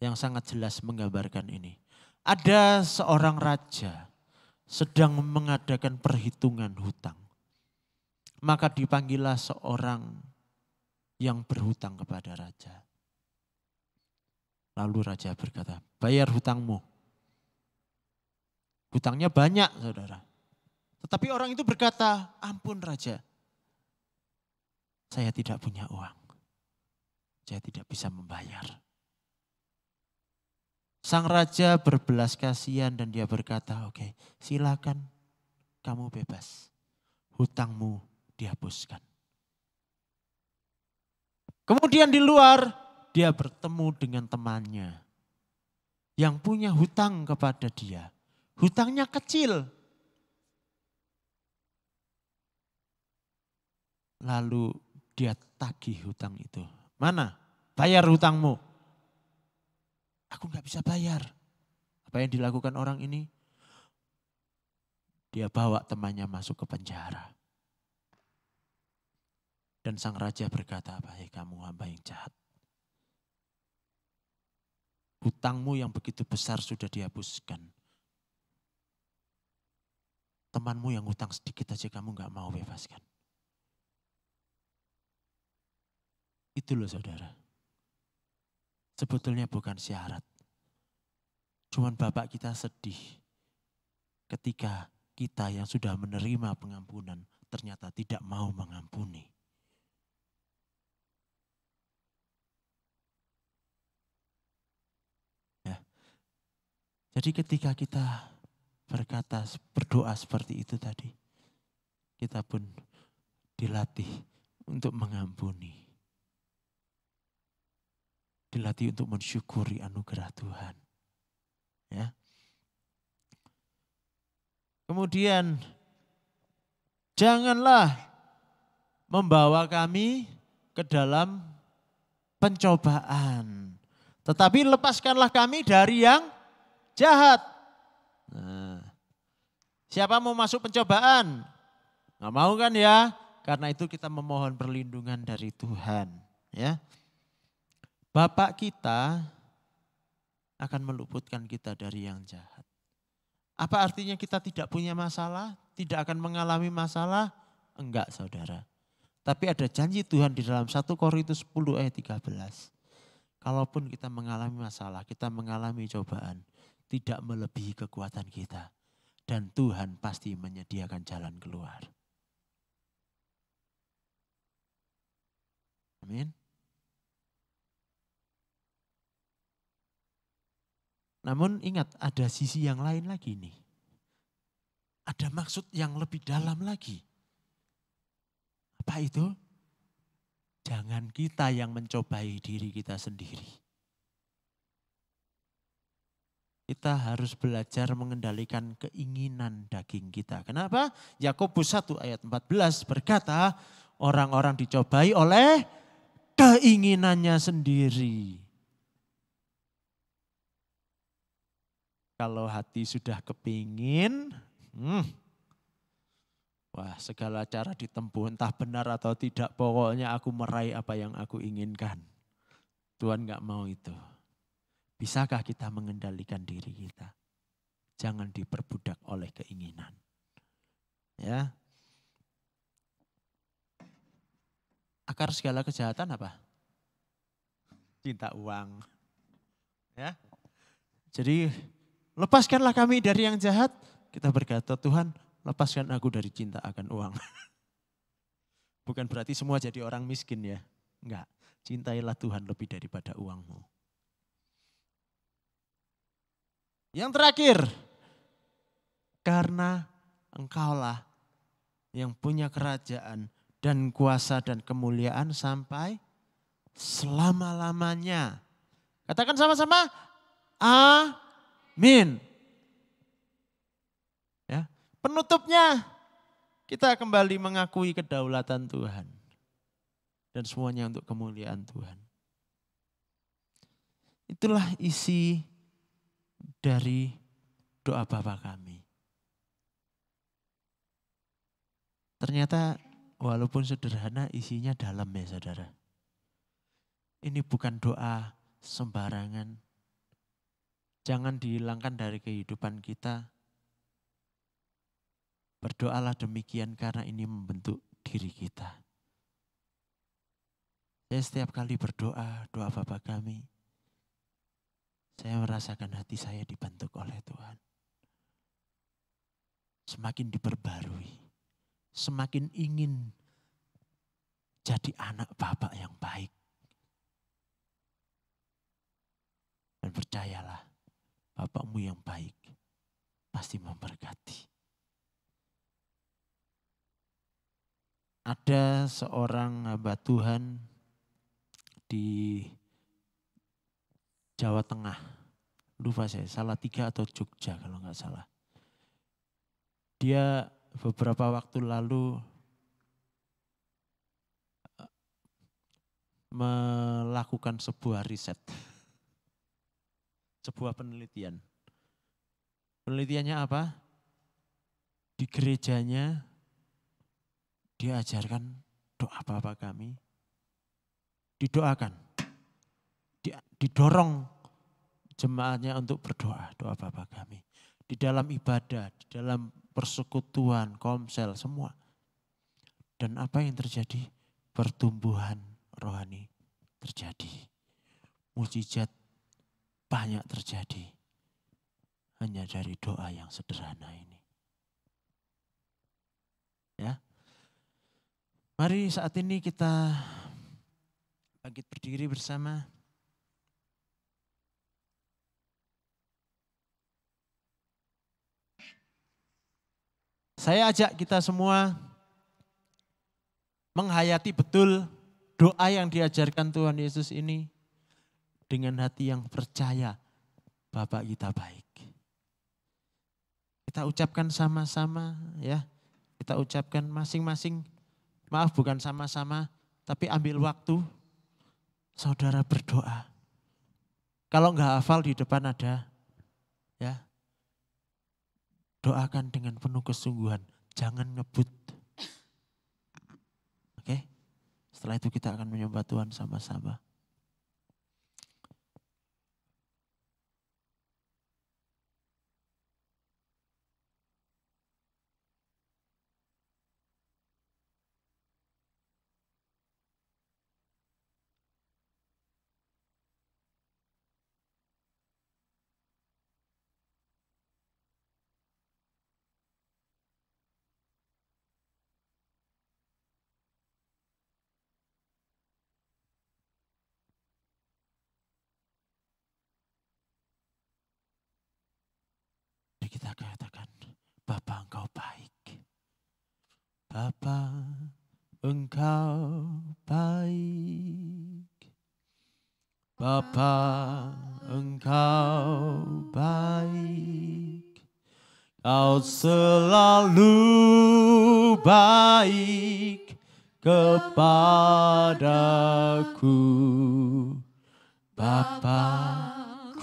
yang sangat jelas menggambarkan ini. Ada seorang raja sedang mengadakan perhitungan hutang. Maka dipanggillah seorang yang berhutang kepada raja. Lalu raja berkata, bayar hutangmu. Hutangnya banyak saudara. Tetapi orang itu berkata, ampun raja. Saya tidak punya uang. Saya tidak bisa membayar. Sang raja berbelas kasihan dan dia berkata, oke, silakan kamu bebas. Hutangmu dihapuskan. Kemudian di luar dia bertemu dengan temannya yang punya hutang kepada dia. Hutangnya kecil. Lalu dia tagih hutang itu. Mana? Bayar hutangmu. Aku gak bisa bayar. Apa yang dilakukan orang ini? Dia bawa temannya masuk ke penjara. Dan sang raja berkata, "Hai kamu hamba yang jahat. Hutangmu yang begitu besar sudah dihapuskan. Temanmu yang hutang sedikit aja kamu gak mau bebaskan." Itu loh saudara. Sebetulnya bukan syarat. Cuman Bapak kita sedih ketika kita yang sudah menerima pengampunan ternyata tidak mau mengampuni. Ya. Jadi ketika kita berdoa seperti itu tadi, kita pun dilatih untuk mengampuni. Dilatih untuk mensyukuri anugerah Tuhan. Ya. Kemudian janganlah membawa kami ke dalam pencobaan. Tetapi lepaskanlah kami dari yang jahat. Nah, siapa mau masuk pencobaan? Nggak mau kan ya? Karena itu kita memohon perlindungan dari Tuhan. Ya. Bapak kita akan meluputkan kita dari yang jahat. Apa artinya kita tidak punya masalah? Tidak akan mengalami masalah? Enggak saudara. Tapi ada janji Tuhan di dalam 1 Korintus 10 ayat 13. Kalaupun kita mengalami masalah, kita mengalami cobaan, tidak melebihi kekuatan kita. Dan Tuhan pasti menyediakan jalan keluar. Amin. Namun ingat ada sisi yang lain lagi nih. Ada maksud yang lebih dalam lagi. Apa itu? Jangan kita yang mencobai diri kita sendiri. Kita harus belajar mengendalikan keinginan daging kita. Kenapa? Yakobus 1 ayat 14 berkata, orang-orang dicobai oleh keinginannya sendiri. Kalau hati sudah kepingin, wah segala cara ditempuh, entah benar atau tidak, pokoknya aku meraih apa yang aku inginkan. Tuhan gak mau itu. Bisakah kita mengendalikan diri kita? Jangan diperbudak oleh keinginan. Ya. Akar segala kejahatan apa? Cinta uang. Ya. Jadi lepaskanlah kami dari yang jahat. Kita berkata, Tuhan lepaskan aku dari cinta akan uang. Bukan berarti semua jadi orang miskin ya. Enggak. Cintailah Tuhan lebih daripada uangmu. Yang terakhir. Karena engkaulah yang punya kerajaan dan kuasa dan kemuliaan sampai selama-lamanya. Katakan sama-sama, amin. Ya, penutupnya kita kembali mengakui kedaulatan Tuhan. Dan semuanya untuk kemuliaan Tuhan. Itulah isi dari doa Bapa kami. Ternyata walaupun sederhana isinya dalam ya saudara. Ini bukan doa sembarangan. Jangan dihilangkan dari kehidupan kita. Berdoalah demikian karena ini membentuk diri kita. Saya setiap kali berdoa, doa Bapa kami, saya merasakan hati saya dibentuk oleh Tuhan. Semakin diperbarui, semakin ingin jadi anak Bapa yang baik. Dan percayalah, Bapakmu yang baik pasti memberkati. Ada seorang hamba Tuhan di Jawa Tengah. Lupa saya, Salatiga atau Jogja kalau nggak salah. Dia beberapa waktu lalu melakukan sebuah riset. Sebuah penelitian. Penelitiannya apa? Di gerejanya diajarkan doa Bapa kami, didoakan, didorong jemaatnya untuk berdoa, doa Bapa kami. Di dalam ibadah, di dalam persekutuan, komsel, semua. Dan apa yang terjadi? Pertumbuhan rohani terjadi. Mukjizat banyak terjadi. Hanya dari doa yang sederhana ini. Ya. Mari saat ini kita bangkit berdiri bersama. Saya ajak kita semua menghayati betul doa yang diajarkan Tuhan Yesus ini dengan hati yang percaya Bapa kita baik. Kita ucapkan sama-sama ya. Kita ucapkan masing-masing. Maaf bukan sama-sama, tapi ambil waktu saudara berdoa. Kalau enggak hafal di depan ada, ya doakan dengan penuh kesungguhan, jangan ngebut. Oke, setelah itu kita akan menyembah Tuhan sama-sama. Kita katakan, Bapa Engkau baik. Bapa Engkau baik. Bapa Engkau baik. Kau selalu baik kepadaku. Bapa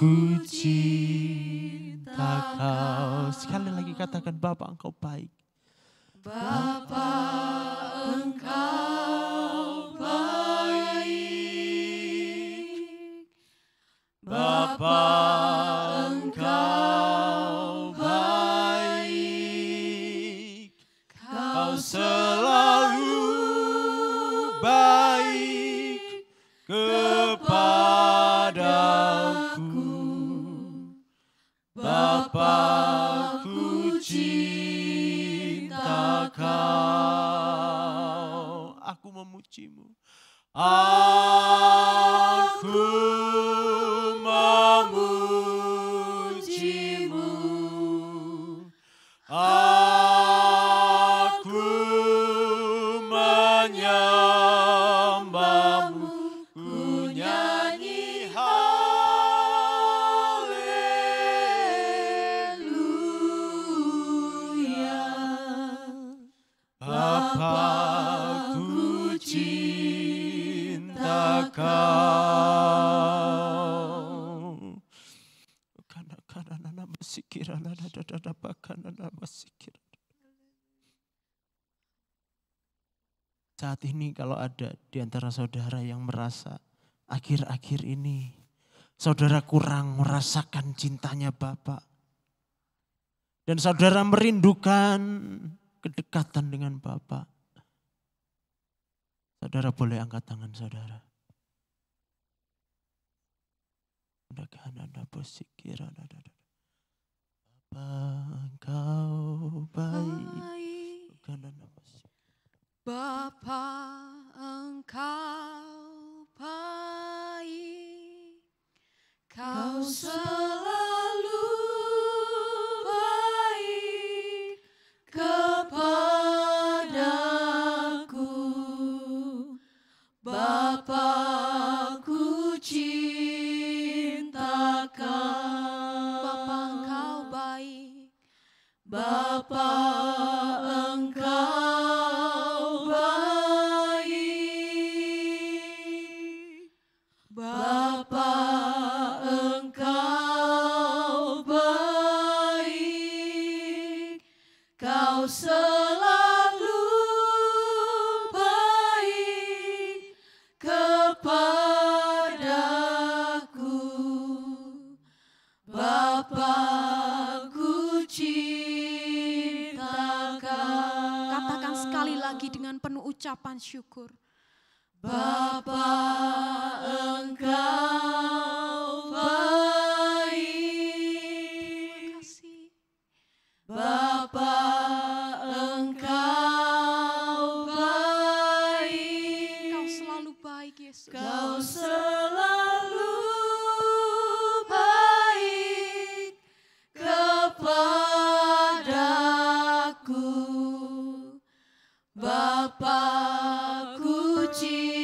ku cinta Kau. Sekali lagi katakan, Bapa Engkau baik. Bapa Engkau baik. Bapa Aku memujimu, aku menyembahmu, ku nyanyi haleluya. Bapa, ku cinta Kau. Karena bersikir, saat ini kalau ada di antara saudara yang merasa akhir-akhir ini saudara kurang merasakan cintanya Bapa, dan saudara merindukan kedekatan dengan Bapa, saudara boleh angkat tangan saudara. Bapa, Engkau baik. Bapa, Engkau baik, Kau selalu baik kepadaku. Bapa, ku cinta Kau. Bapa, Engkau baik. Bapa, Engkau Bapa, Engkau baik, Kau selalu baik kepadaku. Bapa, ku cinta Kau. Katakan sekali lagi dengan penuh ucapan syukur. Bapa, Engkau baik. Bapa, Engkau baik. Kau selalu baik, Yesus. Kau selalu baik kepadaku. Bapa, ku cinta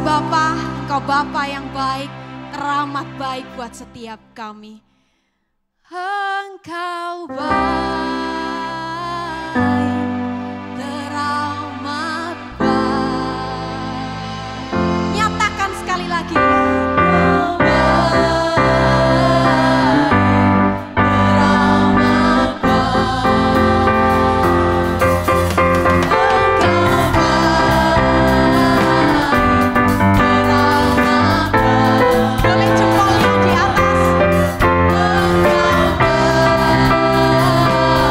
Bapa, Engkau Bapa yang baik, teramat baik buat setiap kami. Engkau baik, teramat baik. Nyatakan sekali lagi. Boleh jempolnya di atas. Engkau baik.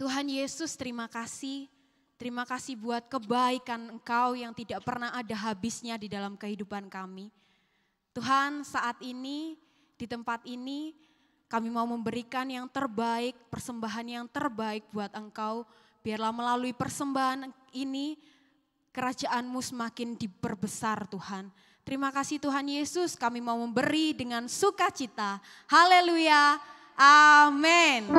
Tuhan Yesus, terima kasih. Terima kasih buat kebaikan Engkau yang tidak pernah ada habisnya di dalam kehidupan kami. Tuhan, saat ini, di tempat ini, kami mau memberikan yang terbaik, persembahan yang terbaik buat Engkau. Biarlah melalui persembahan ini, kerajaan-Mu semakin diperbesar Tuhan. Terima kasih Tuhan Yesus, kami mau memberi dengan sukacita. Haleluya, amin.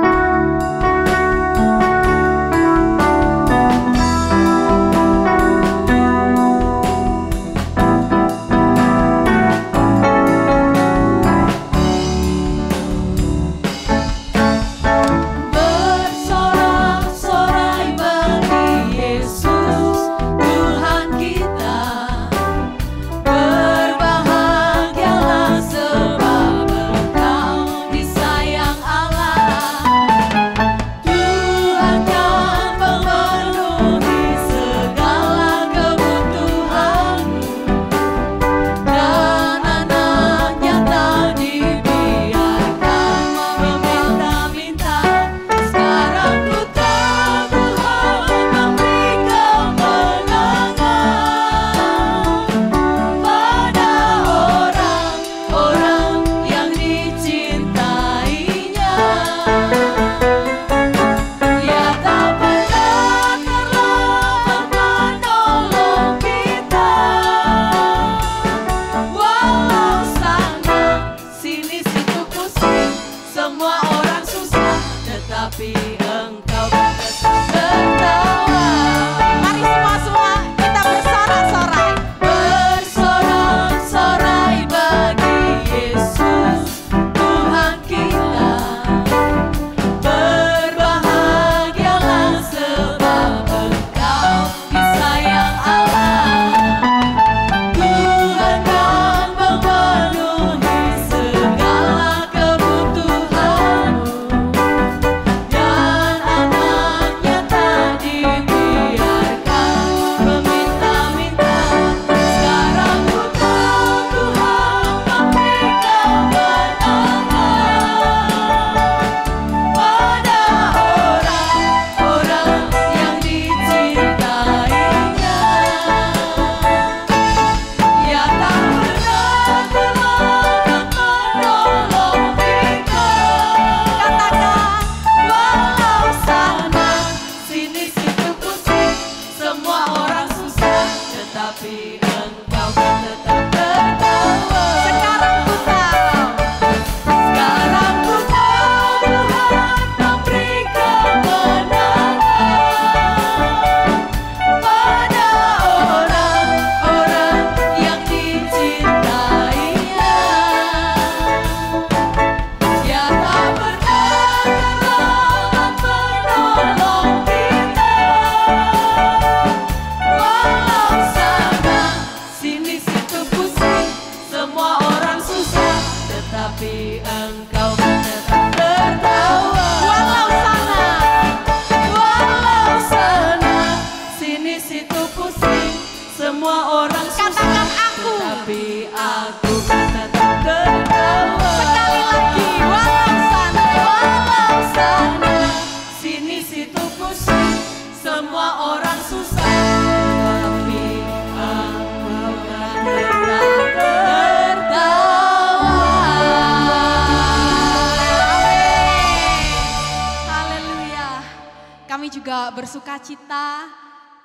Bersukacita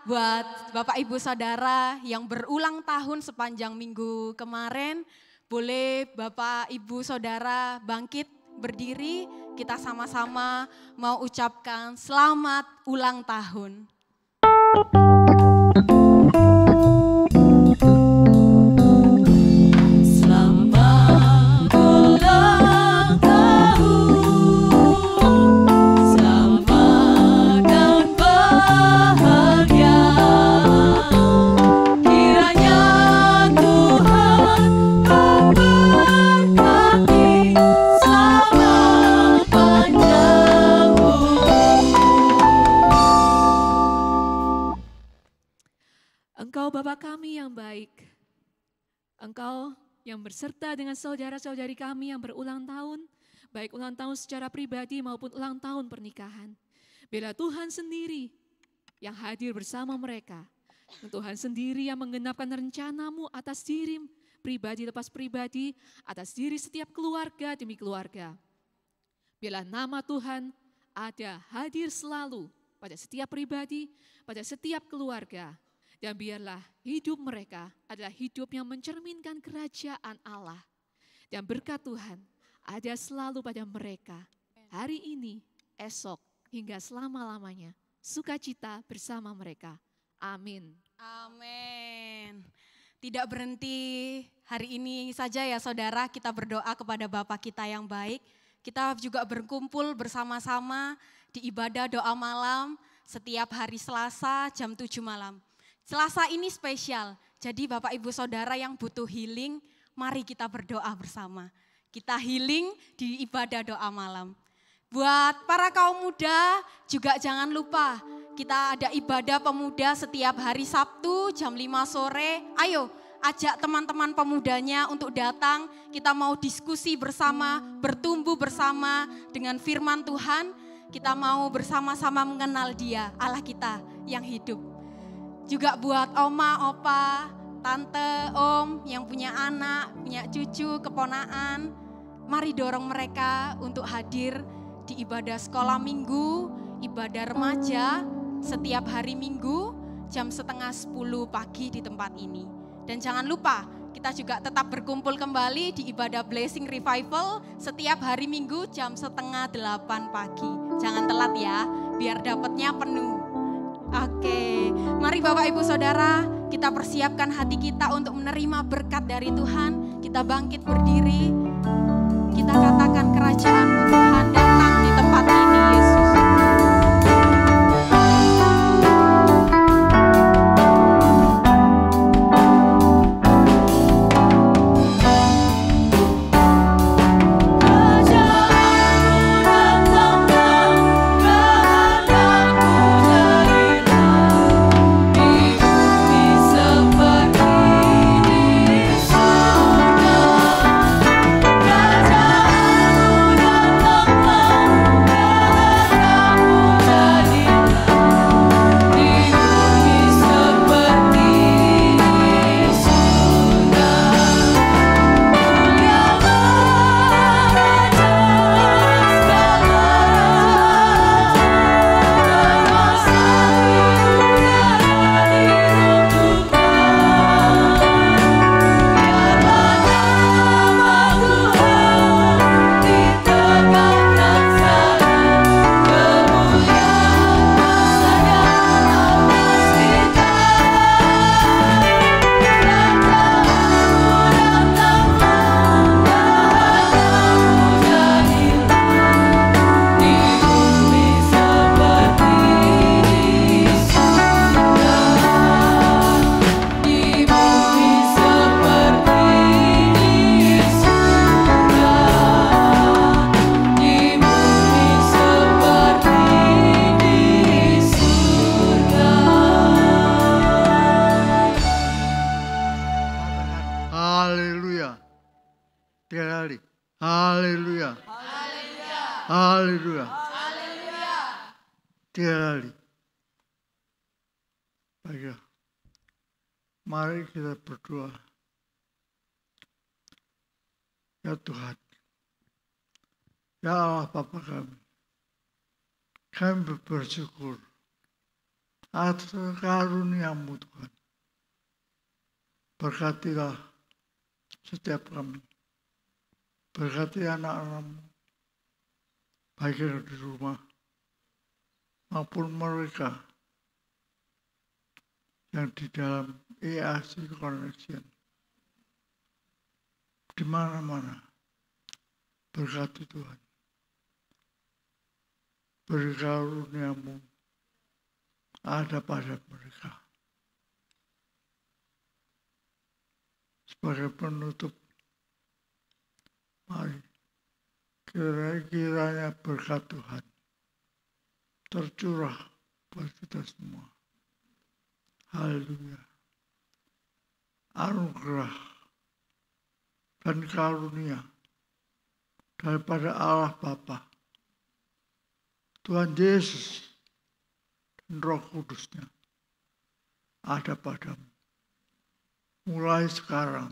buat Bapak Ibu Saudara yang berulang tahun sepanjang minggu kemarin. Boleh Bapak Ibu Saudara bangkit berdiri, kita sama-sama mau ucapkan selamat ulang tahun. Selamat ulang tahun. Engkau Bapa kami yang baik, Engkau yang berserta dengan saudara-saudari kami yang berulang tahun, baik ulang tahun secara pribadi maupun ulang tahun pernikahan. Biarlah Tuhan sendiri yang hadir bersama mereka. Dan Tuhan sendiri yang menggenapkan rencana-Mu atas diri pribadi lepas pribadi, atas diri setiap keluarga demi keluarga. Biarlah nama Tuhan ada hadir selalu pada setiap pribadi, pada setiap keluarga. Dan biarlah hidup mereka adalah hidup yang mencerminkan kerajaan Allah. Dan berkat Tuhan ada selalu pada mereka. Hari ini, esok, hingga selama-lamanya. Sukacita bersama mereka. Amin. Amin. Tidak berhenti hari ini saja ya saudara, kita berdoa kepada Bapa kita yang baik. Kita juga berkumpul bersama-sama di ibadah doa malam setiap hari Selasa jam 7 malam. Selasa ini spesial, jadi Bapak Ibu Saudara yang butuh healing, mari kita berdoa bersama. Kita healing di ibadah doa malam. Buat para kaum muda juga jangan lupa, kita ada ibadah pemuda setiap hari Sabtu jam 5 sore. Ayo ajak teman-teman pemudanya untuk datang, kita mau diskusi bersama, bertumbuh bersama dengan firman Tuhan. Kita mau bersama-sama mengenal Dia, Allah kita yang hidup. Juga buat oma, opa, tante, om yang punya anak, punya cucu, keponaan. Mari dorong mereka untuk hadir di ibadah sekolah minggu, ibadah remaja setiap hari Minggu jam 9:30 pagi di tempat ini. Dan jangan lupa kita juga tetap berkumpul kembali di ibadah Blessing Revival setiap hari Minggu jam 7:30 pagi. Jangan telat ya, biar dapatnya penuh. Oke, mari Bapak Ibu Saudara, kita persiapkan hati kita untuk menerima berkat dari Tuhan. Kita bangkit berdiri, kita katakan kerajaan-Mu Tuhan datang di tempat ini Yesus. Mari kita berdoa. Ya Tuhan, ya Allah Bapa kami bersyukur atas karunia-Mu Tuhan. Berkatilah setiap kami, berkati anak-anak-Mu, baik yang di rumah maupun mereka yang di dalam EAC Connection. Di mana-mana, berkati Tuhan. Beri karunia-Mu ada pada mereka. Sebagai penutup, mari kiranya berkat Tuhan tercurah buat kita semua. Haleluya. Anugerah dan karunia daripada Allah Bapa, Tuhan Yesus Roh Kudusnya ada padamu. Mulai sekarang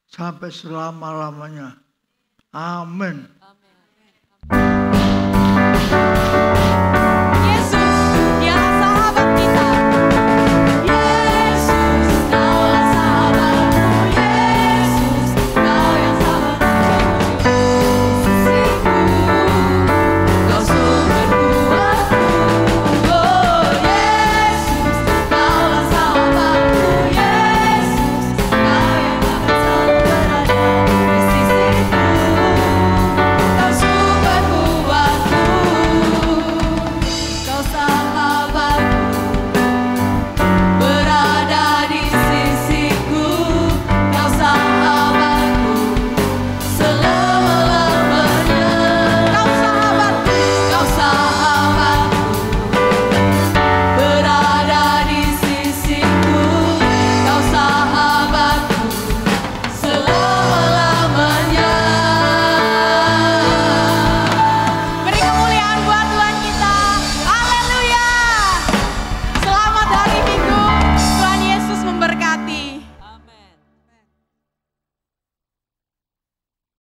sampai selama-lamanya. Amin.